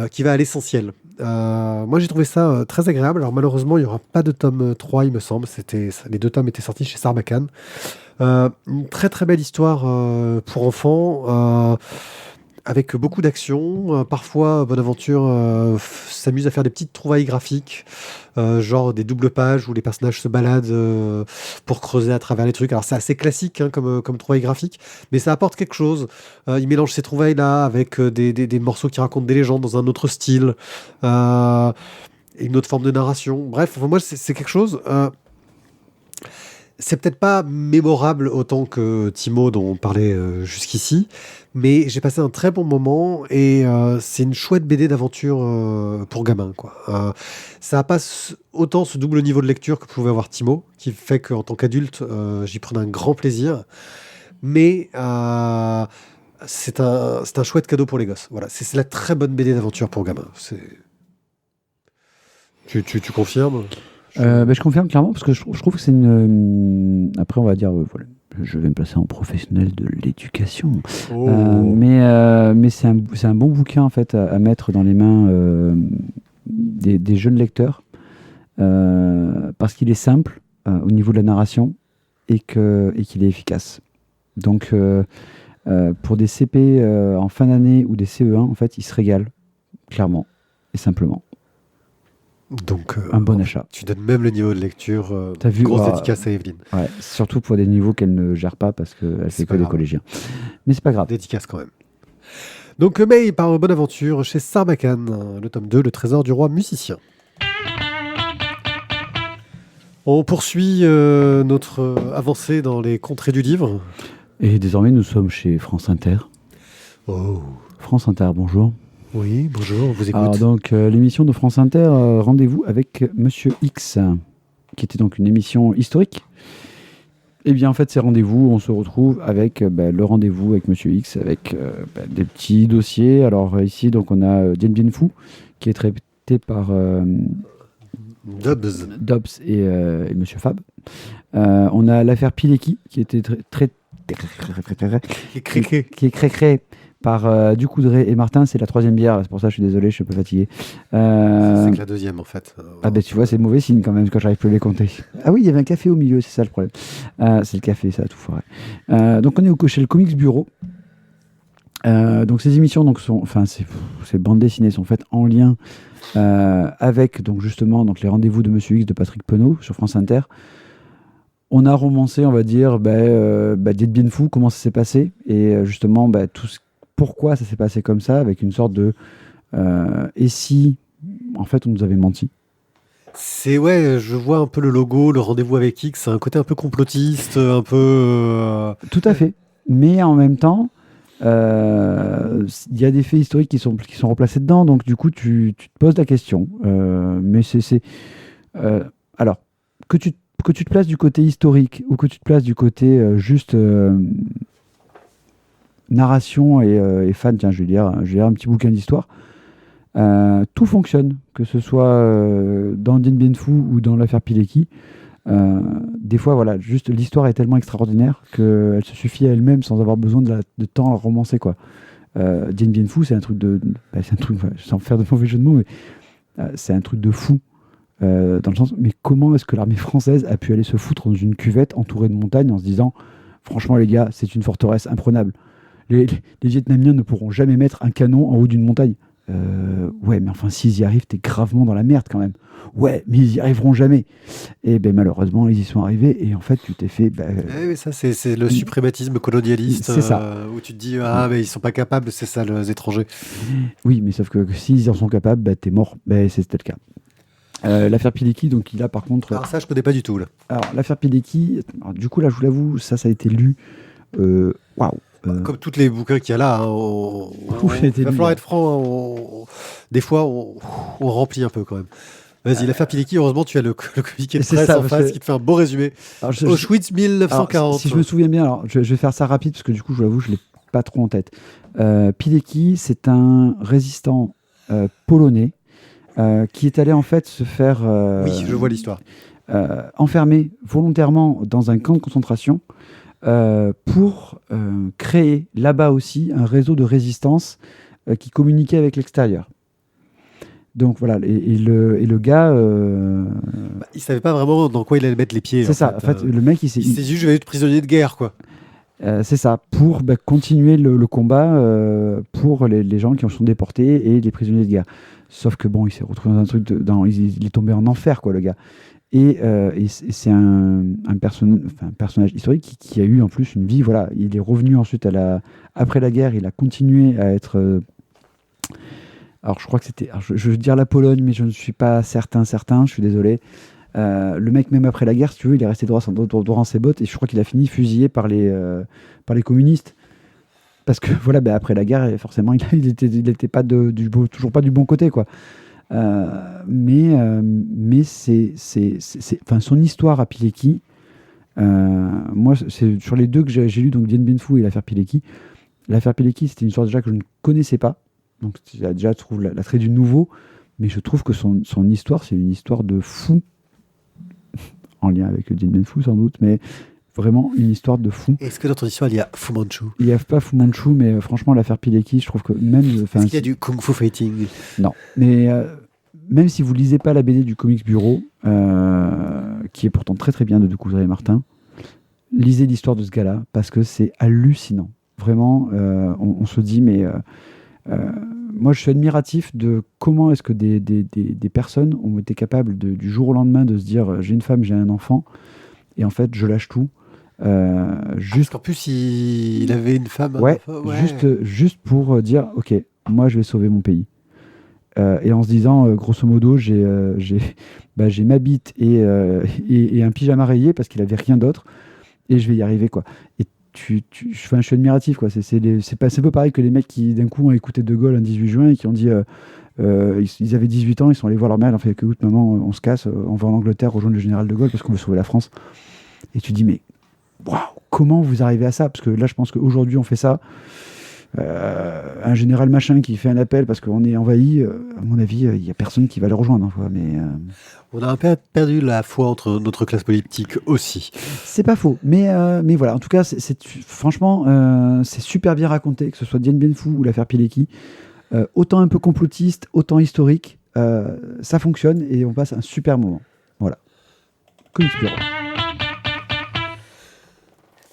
qui va à l'essentiel. Moi, j'ai trouvé ça très agréable. Alors, malheureusement, il n'y aura pas de tome 3, il me semble. Les 2 tomes étaient sortis chez Sarbacane. Une très, très belle histoire pour enfants, avec beaucoup d'action. Parfois, Bonaventure s'amuse à faire des petites trouvailles graphiques, genre des doubles pages où les personnages se baladent pour creuser à travers les trucs. Alors, c'est assez classique comme trouvaille graphique, mais ça apporte quelque chose. Il mélange ces trouvailles-là avec des morceaux qui racontent des légendes dans un autre style, une autre forme de narration. Bref, enfin, moi, c'est quelque chose... c'est peut-être pas mémorable autant que Timo dont on parlait jusqu'ici, mais j'ai passé un très bon moment et c'est une chouette BD d'aventure pour gamins, quoi. Ça n'a pas autant ce double niveau de lecture que pouvait avoir Timo, qui fait qu'en tant qu'adulte, j'y prenais un grand plaisir. Mais c'est un chouette cadeau pour les gosses. Voilà, c'est la très bonne BD d'aventure pour gamins. Tu confirmes? Je confirme clairement parce que je trouve que c'est une. Après, on va dire, voilà, je vais me placer en professionnel de l'éducation. Oh. Mais c'est un bon bouquin en fait à mettre dans les mains des jeunes lecteurs parce qu'il est simple au niveau de la narration et qu'il est efficace. Donc, pour des CP en fin d'année ou des CE1, en fait, ils se régalent clairement et simplement. Donc, un bon achat. Tu donnes même le niveau de lecture. T'as vu, grosse dédicace à Evelyne. Ouais, surtout pour des niveaux qu'elle ne gère pas parce qu'elle fait que des collégiens. Mais c'est pas grave. Dédicace quand même. Donc, May par Bonne Aventure chez Sarbacane, le tome 2, Le Trésor du Roi Musicien. On poursuit notre avancée dans les contrées du livre. Et désormais, nous sommes chez France Inter. Oh. France Inter, bonjour. Oui, bonjour, vous écoute. Alors donc, l'émission de France Inter, Rendez-vous avec Monsieur X, qui était donc une émission historique. Eh bien, en fait, ces rendez-vous, on se retrouve avec le rendez-vous avec Monsieur X, avec des petits dossiers. Alors ici, donc, on a Dien Bien Phu, qui est traité par Dobbs et Monsieur Fab. On a l'affaire Pilecki, qui était qui est créé par Ducoudray et Martin. C'est la troisième bière, c'est pour ça que je suis désolé, je suis un peu fatigué. C'est que la deuxième en fait. Ah ben tu vois, c'est mauvais signe quand même quand j'arrive plus à les compter. Ah oui, il y avait un café au milieu, c'est ça le problème. C'est le café, ça a tout foiré. Donc on est chez le Comics Bureau. Donc ces émissions donc ces bandes dessinées sont faites en lien avec donc justement donc les rendez-vous de Monsieur X de Patrick Penaud sur France Inter. On a romancé, on va dire, Dien Bien Phu, comment ça s'est passé et justement pourquoi ça s'est passé comme ça, avec une sorte de et si en fait on nous avait menti. Je vois un peu le logo, le rendez-vous avec X, c'est un côté un peu complotiste, un peu. Tout à fait. Mais en même temps, il y a des faits historiques qui sont replacés dedans, donc du coup tu te poses la question. Mais alors que tu te places du côté historique ou que tu te places du côté juste narration et fan, tiens, je vais lire un petit bouquin d'histoire. Tout fonctionne, que ce soit dans Dien Bien Phu ou dans l'affaire Pilecki. Des fois, voilà, juste l'histoire est tellement extraordinaire qu'elle se suffit à elle-même sans avoir besoin de temps à romancer, quoi. Dien Bien Phu, c'est un truc sans faire de mauvais jeu de mots, mais c'est un truc de fou. Dans le sens, mais comment est-ce que l'armée française a pu aller se foutre dans une cuvette entourée de montagnes en se disant, franchement les gars, c'est une forteresse imprenable. Les Vietnamiens ne pourront jamais mettre un canon en haut d'une montagne. Ouais, mais enfin, s'ils y arrivent, t'es gravement dans la merde quand même. Ouais, mais ils y arriveront jamais. Et malheureusement, ils y sont arrivés et en fait, tu t'es fait. Mais ça, c'est le suprématisme colonialiste. C'est ça. Où tu te dis, mais ils sont pas capables, c'est ça, les étrangers. Oui, mais sauf que s'ils en sont capables, t'es mort. C'était le cas. L'affaire Pilecki, donc il a par contre. Alors ça, je connais pas du tout là. Alors l'affaire Pilecki, du coup là, je vous l'avoue, ça a été lu. Waouh. Comme tous les bouquins qu'il y a là, il va falloir être franc. Des fois, on remplit un peu quand même. Vas-y, l'affaire Pilecki, heureusement, tu as le communiqué de presse en face qui te fait un beau résumé. Auschwitz 1940. Alors, si je me souviens bien, alors je vais faire ça rapide parce que du coup, je l'avoue, je ne l'ai pas trop en tête. Pilecki, c'est un résistant polonais qui est allé en fait se faire oui, je vois l'histoire. Enfermer volontairement dans un camp de concentration pour créer là-bas aussi un réseau de résistance qui communiquait avec l'extérieur. Donc voilà, et le gars... il savait pas vraiment dans quoi il allait mettre les pieds. C'est ça, en fait, le mec il s'est dit je vais être prisonnier de guerre, quoi. C'est ça, pour continuer le combat pour les gens qui sont déportés et les prisonniers de guerre. Sauf que bon, il s'est retrouvé dans un truc, il est tombé en enfer, quoi, le gars. Et c'est un personnage historique qui a eu en plus une vie. Voilà, il est revenu ensuite après la guerre, il a continué à être. Alors je crois que c'était. Je veux dire la Pologne, mais je ne suis pas certain. Je suis désolé. Le mec, même après la guerre, si tu veux, il est resté droit dans ses bottes et je crois qu'il a fini fusillé par les communistes. Parce que voilà, après la guerre, forcément, il était pas toujours pas du bon côté, quoi. Mais enfin, son histoire à Pilecki, moi, c'est sur les deux que j'ai lu, donc Dien Bien Phu et l'affaire Pilecki, L'affaire Pilecki, c'était une histoire déjà que je ne connaissais pas. Donc déjà, je trouve l'attrait du nouveau. Mais je trouve que son histoire, c'est une histoire de fou. En lien avec Dien Bien Phu, sans doute. Mais vraiment une histoire de fou. Est-ce que dans ton histoire, il y a Fu Manchu? Il n'y a pas Fu Manchu, mais franchement, l'affaire Pilecki, je trouve que même... Est-ce qu'il y a du Kung Fu Fighting? Non. Mais même si vous lisez pas la BD du Comics Bureau, qui est pourtant très très bien de Ducoudray et Martin, lisez l'histoire de ce gars-là, parce que c'est hallucinant. Vraiment, on se dit, mais... moi, je suis admiratif de comment est-ce que des personnes ont été capables du jour au lendemain de se dire j'ai une femme, j'ai un enfant, et en fait, je lâche tout. Juste... Parce qu'en plus, il avait une femme. Ouais, juste pour dire ok, moi, je vais sauver mon pays. Et en se disant, grosso modo, j'ai ma bite et un pyjama rayé parce qu'il avait rien d'autre, et je vais y arriver, quoi. Et je suis admiratif, quoi. C'est un peu pareil que les mecs qui d'un coup ont écouté De Gaulle un 18 juin et qui ont dit ils avaient 18 ans, ils sont allés voir leur mère, en fait, écoute maman, on se casse, on va en Angleterre rejoindre le général De Gaulle parce qu'on veut sauver la France. Et tu dis mais waouh, comment vous arrivez à ça? Parce que là je pense qu'aujourd'hui on fait ça, un général machin qui fait un appel parce qu'on est envahi, à mon avis il n'y a personne qui va le rejoindre, hein, mais on a un peu perdu la foi entre notre classe politique aussi. C'est pas faux, mais voilà, en tout cas, franchement, c'est super bien raconté, que ce soit Dien Bien Phu ou l'affaire Pilecki. Autant un peu complotiste, autant historique, ça fonctionne et on passe un super moment. Voilà. Comics Bureau.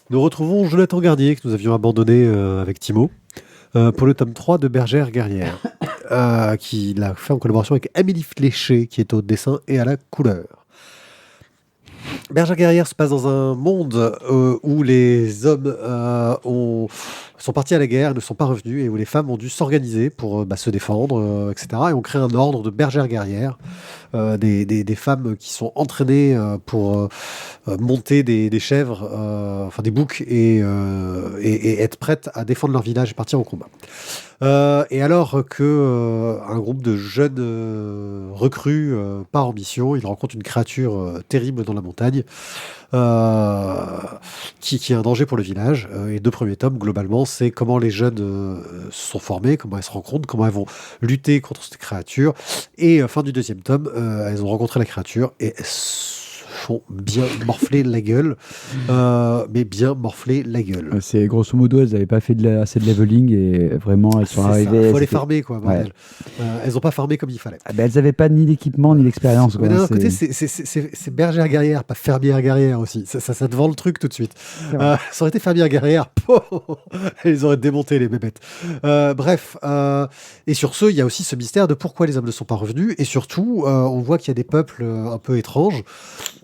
Nous retrouvons Jonathan Garnier, que nous avions abandonné avec Thibaut, pour le tome 3 de Bergère Guerrière, qu'il a fait en collaboration avec Amélie Fléché, qui est au dessin et à la couleur. Bergère Guerrière se passe dans un monde où les hommes sont partis à la guerre, ne sont pas revenus, et où les femmes ont dû s'organiser pour se défendre, etc. Et on crée un ordre de bergères guerrières, des femmes qui sont entraînées pour monter des chèvres, enfin des boucs, et être prêtes à défendre leur village et partir au combat. Et alors que un groupe de jeunes recrues part en mission, ils rencontrent une créature terrible dans la montagne, qui est un danger pour le village. Et 2 premiers tomes, globalement, c'est comment les jeunes se sont formés, comment elles se rencontrent, comment elles vont lutter contre cette créature. Et fin du 2e tome, elles ont rencontré la créature et elles font bien morfler la gueule, mais bien morfler la gueule. C'est grosso modo, elles n'avaient pas fait assez de leveling et vraiment elles sont arrivées. Il faut les farmer, quoi. Ouais. Elles n'ont pas farmé comme il fallait. Elles n'avaient pas ni l'équipement ni l'expérience. Mais d'un côté, c'est bergère guerrière, pas fermière guerrière aussi. Ça te vend le truc tout de suite. Ça aurait été fermière guerrière, elles auraient démonté les bébêtes. Bref, et sur ce, il y a aussi ce mystère de pourquoi les hommes ne sont pas revenus. Et surtout, on voit qu'il y a des peuples un peu étranges,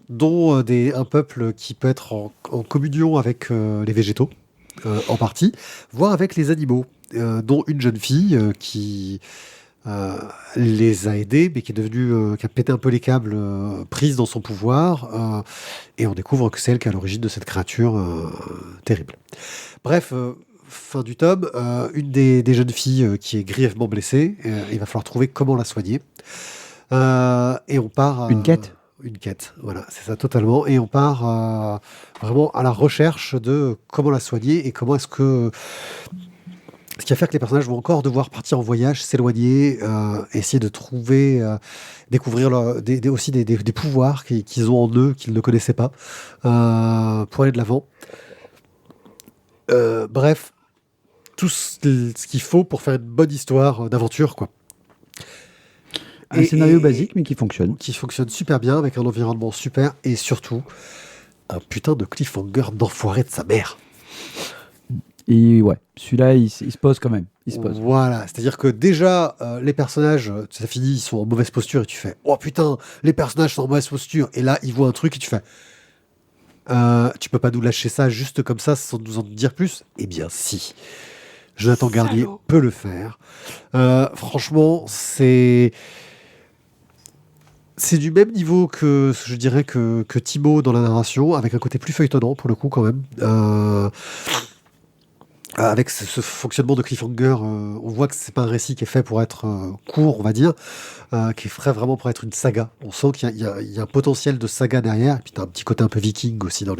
dont un peuple qui peut être en communion avec les végétaux, en partie, voire avec les animaux, dont une jeune fille qui les a aidés, mais qui est devenue, qui a pété un peu les câbles, prise dans son pouvoir, et on découvre que c'est elle qui est à l'origine de cette créature terrible. Bref, fin du tome, une des jeunes filles qui est grièvement blessée, il va falloir trouver comment la soigner. Et on part... Une quête. Une quête, voilà, c'est ça totalement. Et on part vraiment à la recherche de comment la soigner et comment est-ce que... Ce qui va faire que les personnages vont encore devoir partir en voyage, s'éloigner, essayer de trouver, découvrir aussi des pouvoirs qu'ils ont en eux, qu'ils ne connaissaient pas, pour aller de l'avant. Bref, tout ce qu'il faut pour faire une bonne histoire d'aventure, quoi. Un scénario basique, mais qui fonctionne. Qui fonctionne super bien, avec un environnement super, et surtout, un putain de cliffhanger d'enfoiré de sa mère. Et ouais, celui-là, il se pose quand même. Il se pose. Voilà, c'est-à-dire que déjà, les personnages, ça finit, ils sont en mauvaise posture, et tu fais « Oh putain, les personnages sont en mauvaise posture !» Et là, ils voient un truc, et tu fais « Tu peux pas nous lâcher ça juste comme ça, sans nous en dire plus ?» Eh bien, si. Jonathan Garnier peut le faire. Franchement, c'est du même niveau que, je dirais, que Thibaut dans la narration, avec un côté plus feuilletonnant, pour le coup, quand même. Avec ce fonctionnement de cliffhanger, on voit que c'est pas un récit qui est fait pour être court, on va dire, qui est fait vraiment pour être une saga. On sent qu'il y a un potentiel de saga derrière, et puis t'as un petit côté un peu viking aussi dans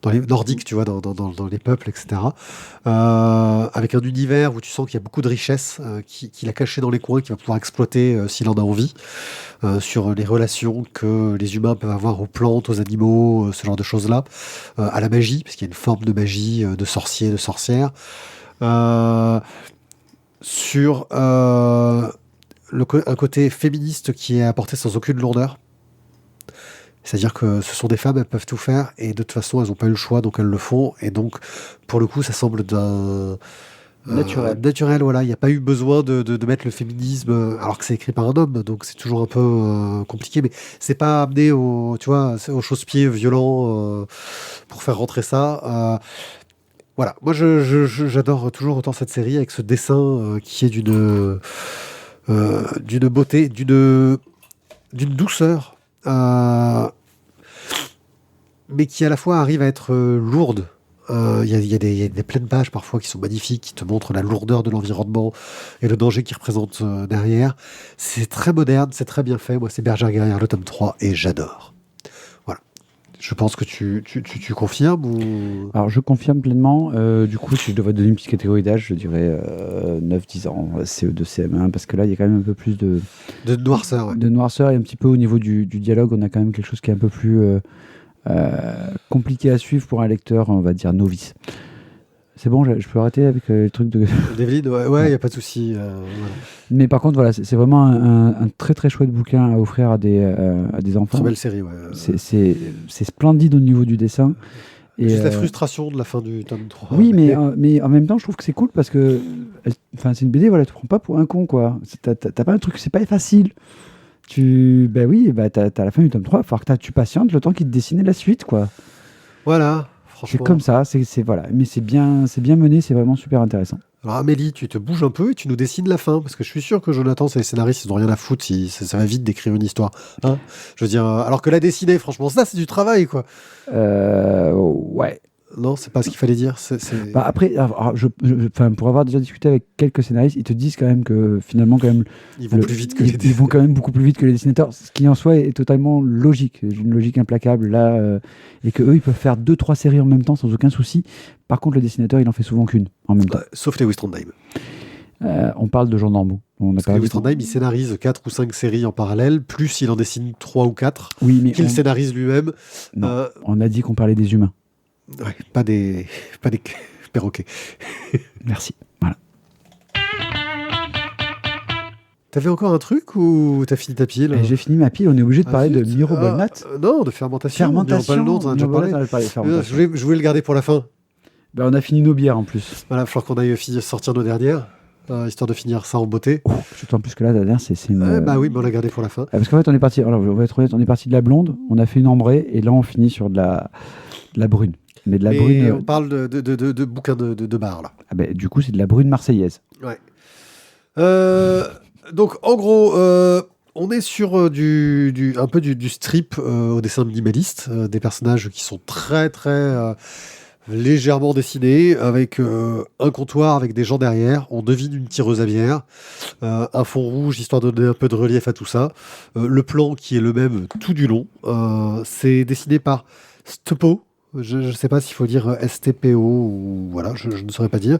dans les nordiques, tu vois, dans les peuples, etc. Avec un univers où tu sens qu'il y a beaucoup de richesses qu'il a cachées dans les coins, qu'il va pouvoir exploiter s'il en a envie, sur les relations que les humains peuvent avoir aux plantes, aux animaux, ce genre de choses-là, à la magie, parce qu'il y a une forme de magie, de sorcier, de sorcière, sur un côté féministe qui est apporté sans aucune lourdeur. C'est-à-dire que ce sont des femmes, elles peuvent tout faire, et de toute façon, elles n'ont pas eu le choix, donc elles le font. Et donc, pour le coup, ça semble naturel, voilà. Il n'y a pas eu besoin de mettre le féminisme, alors que c'est écrit par un homme, donc c'est toujours un peu compliqué. Mais c'est pas amené tu vois, au chausse-pied violent pour faire rentrer ça. Voilà. Moi, j'adore toujours autant cette série avec ce dessin qui est d'une beauté, d'une douceur. Mais qui à la fois arrive à être lourde. Il y a des pleines pages parfois qui sont magnifiques, qui te montrent la lourdeur de l'environnement et le danger qu'il représente derrière. C'est très moderne, c'est très bien fait. Moi, c'est Bergère guerrière, le tome 3, et j'adore. Voilà. Je pense que tu confirmes ou... Alors, je confirme pleinement. Du coup, si je devrais donner une petite catégorie d'âge, je dirais 9-10 ans, CE2, CM1, parce que là, il y a quand même un peu plus de noirceur. Ouais. De noirceur, et un petit peu au niveau du dialogue, on a quand même quelque chose qui est un peu plus compliqué à suivre pour un lecteur, on va dire, novice. C'est bon, je peux arrêter avec les trucs de... Devlin, ouais, il n'y a pas de souci. Voilà. Mais par contre, voilà, c'est vraiment un très très chouette bouquin à offrir à des enfants. Très belle série, ouais. C'est splendide au niveau du dessin. Et juste la frustration de la fin du tome 3. Oui, mais en même temps, je trouve que c'est cool parce que c'est une BD, voilà, tu te prends pas pour un con, quoi. T'as pas un truc, c'est pas facile. T'as la fin du tome 3, il va falloir que tu patientes le temps qu'il te dessine la suite, quoi. Voilà, franchement. C'est comme ça, voilà. Mais c'est bien mené, c'est vraiment super intéressant. Alors Amélie, tu te bouges un peu et tu nous dessines la fin, parce que je suis sûr que Jonathan, c'est les scénaristes, ils n'ont rien à foutre, ça va vite d'écrire une histoire. Hein, je veux dire, alors que la dessiner, franchement, ça c'est du travail, quoi. Ouais. Non, c'est pas ce qu'il fallait dire. Bah après, pour avoir déjà discuté avec quelques scénaristes, ils te disent quand même que finalement, quand même, ils vont plus vite que ils vont quand même beaucoup plus vite que les dessinateurs, ce qui en soi est totalement logique, une logique implacable là, et que eux, ils peuvent faire 2-3 séries en même temps sans aucun souci. Par contre, le dessinateur, il en fait souvent qu'une en même temps. Sauf Lewis Trondheim. On parle de gens normaux. Lewis Trondheim, il scénarise 4 ou 5 séries en parallèle, plus il en dessine 3 ou 4, qu'il scénarise lui-même. Non, on a dit qu'on parlait des humains. Ouais, pas des perroquets. Merci. Voilà. T'avais encore un truc ou t'as fini ta pile? J'ai fini ma pile, on est obligé de parler de Miro Bolnat. Non, de fermentation. Fermentation. On a déjà parlé. Je voulais le garder pour la fin. Ben, on a fini nos bières en plus. Voilà, il va falloir qu'on aille sortir nos dernières, histoire de finir ça en beauté. Surtout en plus que là, la dernière, c'est une... bah oui, mais on l'a gardé pour la fin. Parce qu'en fait, on est parti, alors, on va être honnête, on est parti de la blonde, on a fait une ambrée, et là, on finit sur de la brune. Mais de la brune. On parle de bouquins de bar, là. Ah ben, du coup, c'est de la brune marseillaise. Ouais. Donc, en gros, on est sur un peu du strip au dessin minimaliste, des personnages qui sont très, très légèrement dessinés, avec un comptoir avec des gens derrière. On devine une tireuse à bière, un fond rouge, histoire de donner un peu de relief à tout ça. Le plan qui est le même tout du long. C'est dessiné par Stepo. Je ne sais pas s'il faut dire STPO ou voilà, je ne saurais pas dire.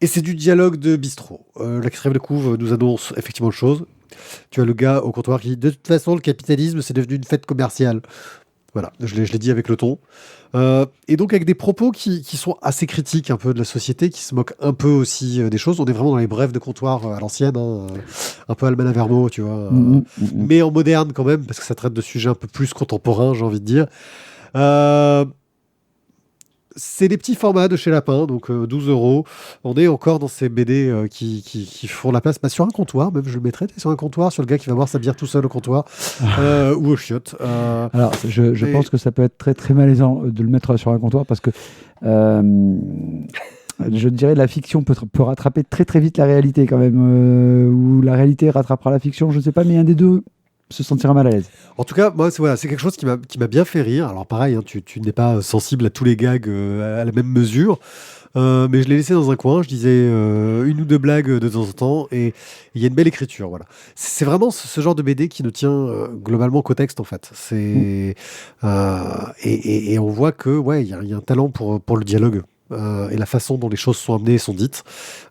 Et c'est du dialogue de bistrot. La quatrième de couve nous annonce effectivement une chose. Tu as le gars au comptoir qui dit de toute façon, le capitalisme, c'est devenu une fête commerciale. Voilà, je l'ai dit avec le ton. Et donc avec des propos qui sont assez critiques un peu de la société, qui se moquent un peu aussi des choses. On est vraiment dans les brèves de comptoir à l'ancienne, un peu Alman Avermo, tu vois. Mais en moderne quand même, parce que ça traite de sujets un peu plus contemporains, j'ai envie de dire. C'est des petits formats de chez Lapin, donc 12 €. On est encore dans ces BD qui font la place sur un comptoir, même je le mettrais sur un comptoir, sur le gars qui va boire sa bière tout seul au comptoir ou au chiottes. Alors, je pense que ça peut être très très malaisant de le mettre sur un comptoir parce que je dirais la fiction peut rattraper très très vite la réalité quand même, ou la réalité rattrapera la fiction, je ne sais pas, mais un des deux. se sentira mal à l'aise. En tout cas, moi, c'est quelque chose qui m'a bien fait rire. Alors pareil, hein, tu n'es pas sensible à tous les gags à la même mesure. Mais je l'ai laissé dans un coin, je disais une ou deux blagues de temps en temps, et il y a une belle écriture, voilà. C'est vraiment ce genre de BD qui ne tient globalement qu'au texte, en fait. Et on voit que, ouais, il y a un talent pour le dialogue. Et la façon dont les choses sont amenées et sont dites.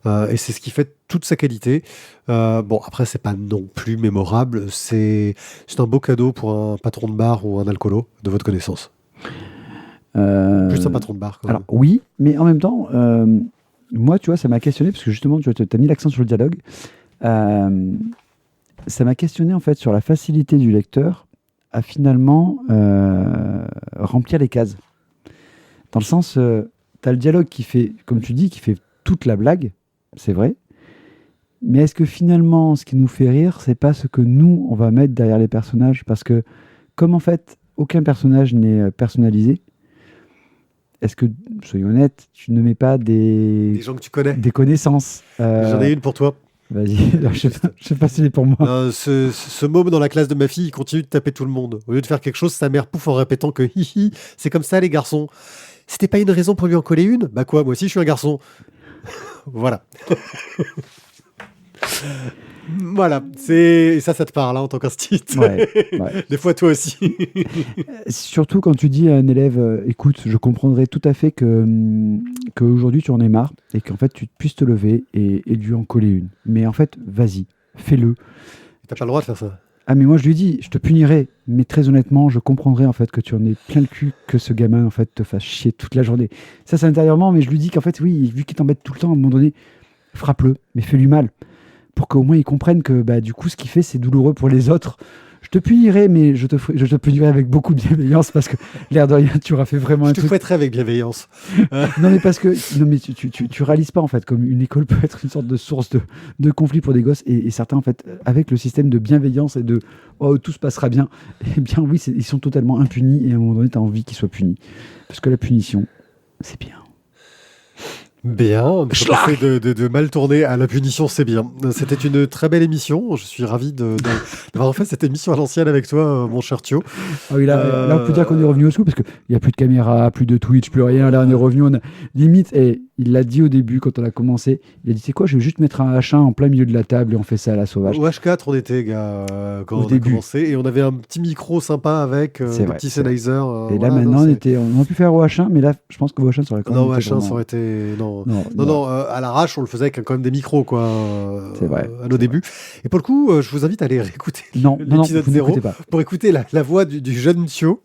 Et c'est ce qui fait toute sa qualité. Bon, après, c'est pas non plus mémorable. C'est un beau cadeau pour un patron de bar ou un alcoolo, de votre connaissance. Juste un patron de bar, quand même. Alors, oui, mais en même temps, moi, tu vois, ça m'a questionné, parce que justement, tu as mis l'accent sur le dialogue. Ça m'a questionné, en fait, sur la facilité du lecteur à finalement remplir les cases. Dans le sens, tu as le dialogue qui fait, comme tu dis, qui fait toute la blague, c'est vrai. Mais est-ce que finalement, ce qui nous fait rire, c'est pas ce que nous, on va mettre derrière les personnages? Parce que, comme en fait, aucun personnage n'est personnalisé, est-ce que, soyons honnêtes, tu ne mets pas Des gens que tu connais. des connaissances? J'en ai une pour toi. Vas-y, je sais pas si c'est pour moi. Ce môme dans la classe de ma fille, il continue de taper tout le monde. Au lieu de faire quelque chose, sa mère pouffe en répétant que hihi, c'est comme ça les garçons. C'était pas une raison pour lui en coller une? Bah quoi, moi aussi je suis un garçon. Voilà. Voilà, et ça te parle hein, en tant qu'instit. Ouais. Des fois toi aussi. Surtout quand tu dis à un élève, écoute, je comprendrais tout à fait qu'aujourd'hui tu en aies marre et qu'en fait tu puisses te lever et lui en coller une. Mais en fait, vas-y, fais-le. T'as pas le droit de faire ça. Ah mais moi je lui dis, je te punirai, mais très honnêtement, je comprendrais en fait que tu en aies plein le cul, que ce gamin en fait te fasse chier toute la journée. Ça c'est intérieurement, mais je lui dis qu'en fait oui, vu qu'il t'embête tout le temps, à un moment donné, frappe-le, mais fais-lui mal. Pour qu'au moins ils comprennent que bah, du coup ce qu'il fait c'est douloureux pour les autres. Je te punirai, mais je te punirai avec beaucoup de bienveillance parce que l'air de rien, tu auras fait vraiment un truc. Je te fouetterai avec bienveillance. Non mais parce que tu réalises pas en fait comme une école peut être une sorte de source de conflit pour des gosses et certains en fait avec le système de bienveillance et de oh tout se passera bien, eh bien oui ils sont totalement impunis et à un moment donné tu as envie qu'ils soient punis parce que la punition c'est bien. Bien, fait de mal tourner à la punition, c'est bien. C'était une très belle émission. Je suis ravi d'avoir fait cette émission à l'ancienne avec toi, mon cher Thio. Ah oui, là, on peut dire qu'on est revenu au scoop parce qu'il n'y a plus de caméra, plus de Twitch, plus rien. Là, on est revenu, on a limite. Et il l'a dit au début quand on a commencé. Il a dit c'est quoi, je vais juste mettre un H1 en plein milieu de la table et on fait ça à la sauvage. Au H4, on était, gars, quand on a commencé. Et on avait un petit micro sympa avec des petits Sennheiser. Et là, maintenant, on aurait pu faire au H1, mais là, je pense que au H1, ça aurait quand même. Non, au H1, ça aurait été. Non, à l'arrache, on le faisait avec quand même des micros, quoi. C'est vrai. À nos débuts. Et pour le coup, je vous invite à aller réécouter l'épisode 0 pour écouter la voix du jeune Thio,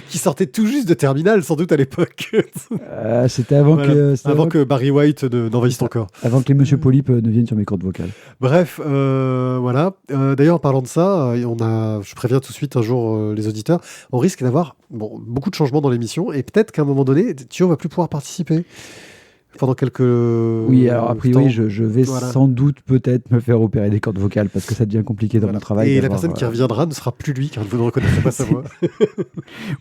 qui sortait tout juste de Terminal, sans doute à l'époque. C'était avant que Barry White n'envahisse ton corps. Avant que les Monsieur Polype ne viennent sur mes cordes vocales. Bref, voilà. D'ailleurs, en parlant de ça, je préviens tout de suite un jour les auditeurs, on risque d'avoir beaucoup de changements dans l'émission et peut-être qu'à un moment donné, Thio va plus pouvoir participer pendant quelques Oui, alors a priori, je vais sans doute peut-être me faire opérer des cordes vocales parce que ça devient compliqué dans mon travail. Et la personne qui reviendra ne sera plus lui car vous ne reconnaîtrez pas sa voix.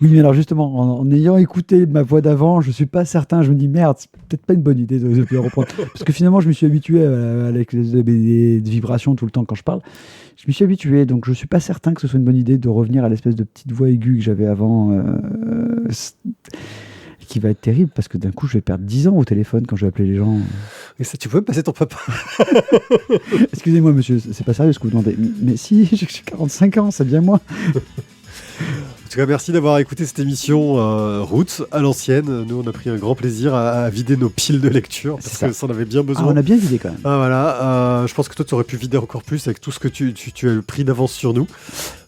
Oui, mais alors justement, en ayant écouté ma voix d'avant, je suis pas certain. Je me dis merde, c'est peut-être pas une bonne idée de pouvoir reprendre parce que finalement, je me suis habitué avec des vibrations tout le temps quand je parle. Je m'y suis habitué, donc je suis pas certain que ce soit une bonne idée de revenir à l'espèce de petite voix aiguë que j'avais avant. Qui va être terrible parce que d'un coup je vais perdre 10 ans au téléphone quand je vais appeler les gens. Et ça, tu peux me passer ton papa? Excusez-moi monsieur, c'est pas sérieux ce que vous demandez. Mais si, j'ai 45 ans, c'est bien moi. En tout cas, merci d'avoir écouté cette émission Roots à l'ancienne. Nous, on a pris un grand plaisir à vider nos piles de lecture parce que ça en avait bien besoin. On a bien vidé quand même. Voilà. Je pense que toi, tu aurais pu vider encore plus avec tout ce que tu as pris d'avance sur nous.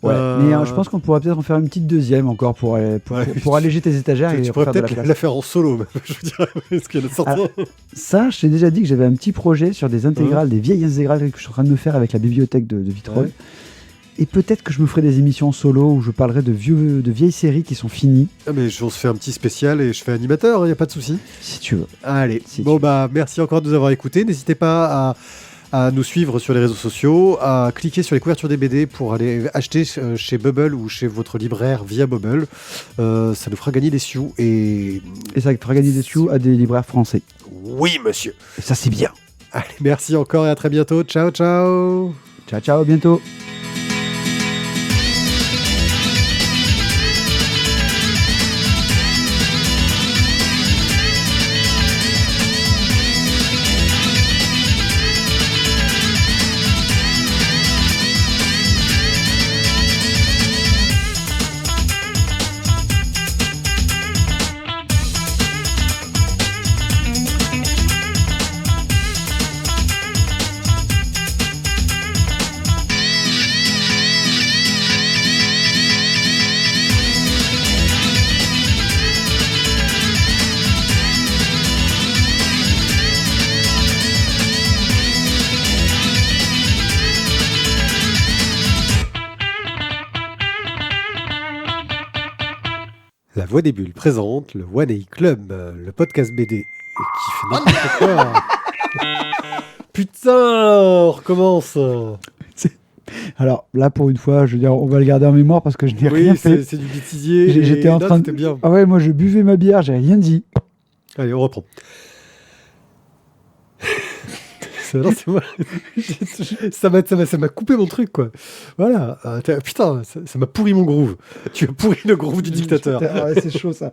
Ouais, mais je pense qu'on pourrait peut-être en faire une petite deuxième encore pour alléger tes étagères. Tu pourrais peut-être la faire en solo, même, je dirais, parce qu'il y en a certains. Alors, ça, je t'ai déjà dit que j'avais un petit projet sur des intégrales, des vieilles intégrales que je suis en train de me faire avec la bibliothèque de Vitrolles. Ouais. Et peut-être que je me ferai des émissions en solo où je parlerai de vieilles séries qui sont finies. Ah mais on se fait un petit spécial et je fais animateur, il n'y a pas de souci. Si tu veux. Allez, merci encore de nous avoir écoutés. N'hésitez pas à nous suivre sur les réseaux sociaux, à cliquer sur les couvertures des BD pour aller acheter chez Bubble ou chez votre libraire via Bubble. Ça nous fera gagner des sioux. Et ça fera gagner des sioux à des libraires français. Oui, monsieur. Et ça, c'est bien. Allez, merci encore et à très bientôt. Ciao, ciao. Ciao, ciao, à bientôt. La Voix des Bulles présente le One A Club, le podcast BD qui fait n'importe quoi. Putain, on recommence. Alors là, pour une fois, je veux dire, on va le garder en mémoire parce que je n'ai rien Oui, fait. c'est du bêtisier. J'étais en train de... C'était bien. Ah ouais, moi je buvais ma bière, j'ai rien dit. Allez, on reprend. Non, c'est moi. Ça m'a coupé mon truc, quoi. Voilà. Putain, ça m'a pourri mon groove. Tu as pourri le groove du dictateur. Ah ouais, c'est chaud ça.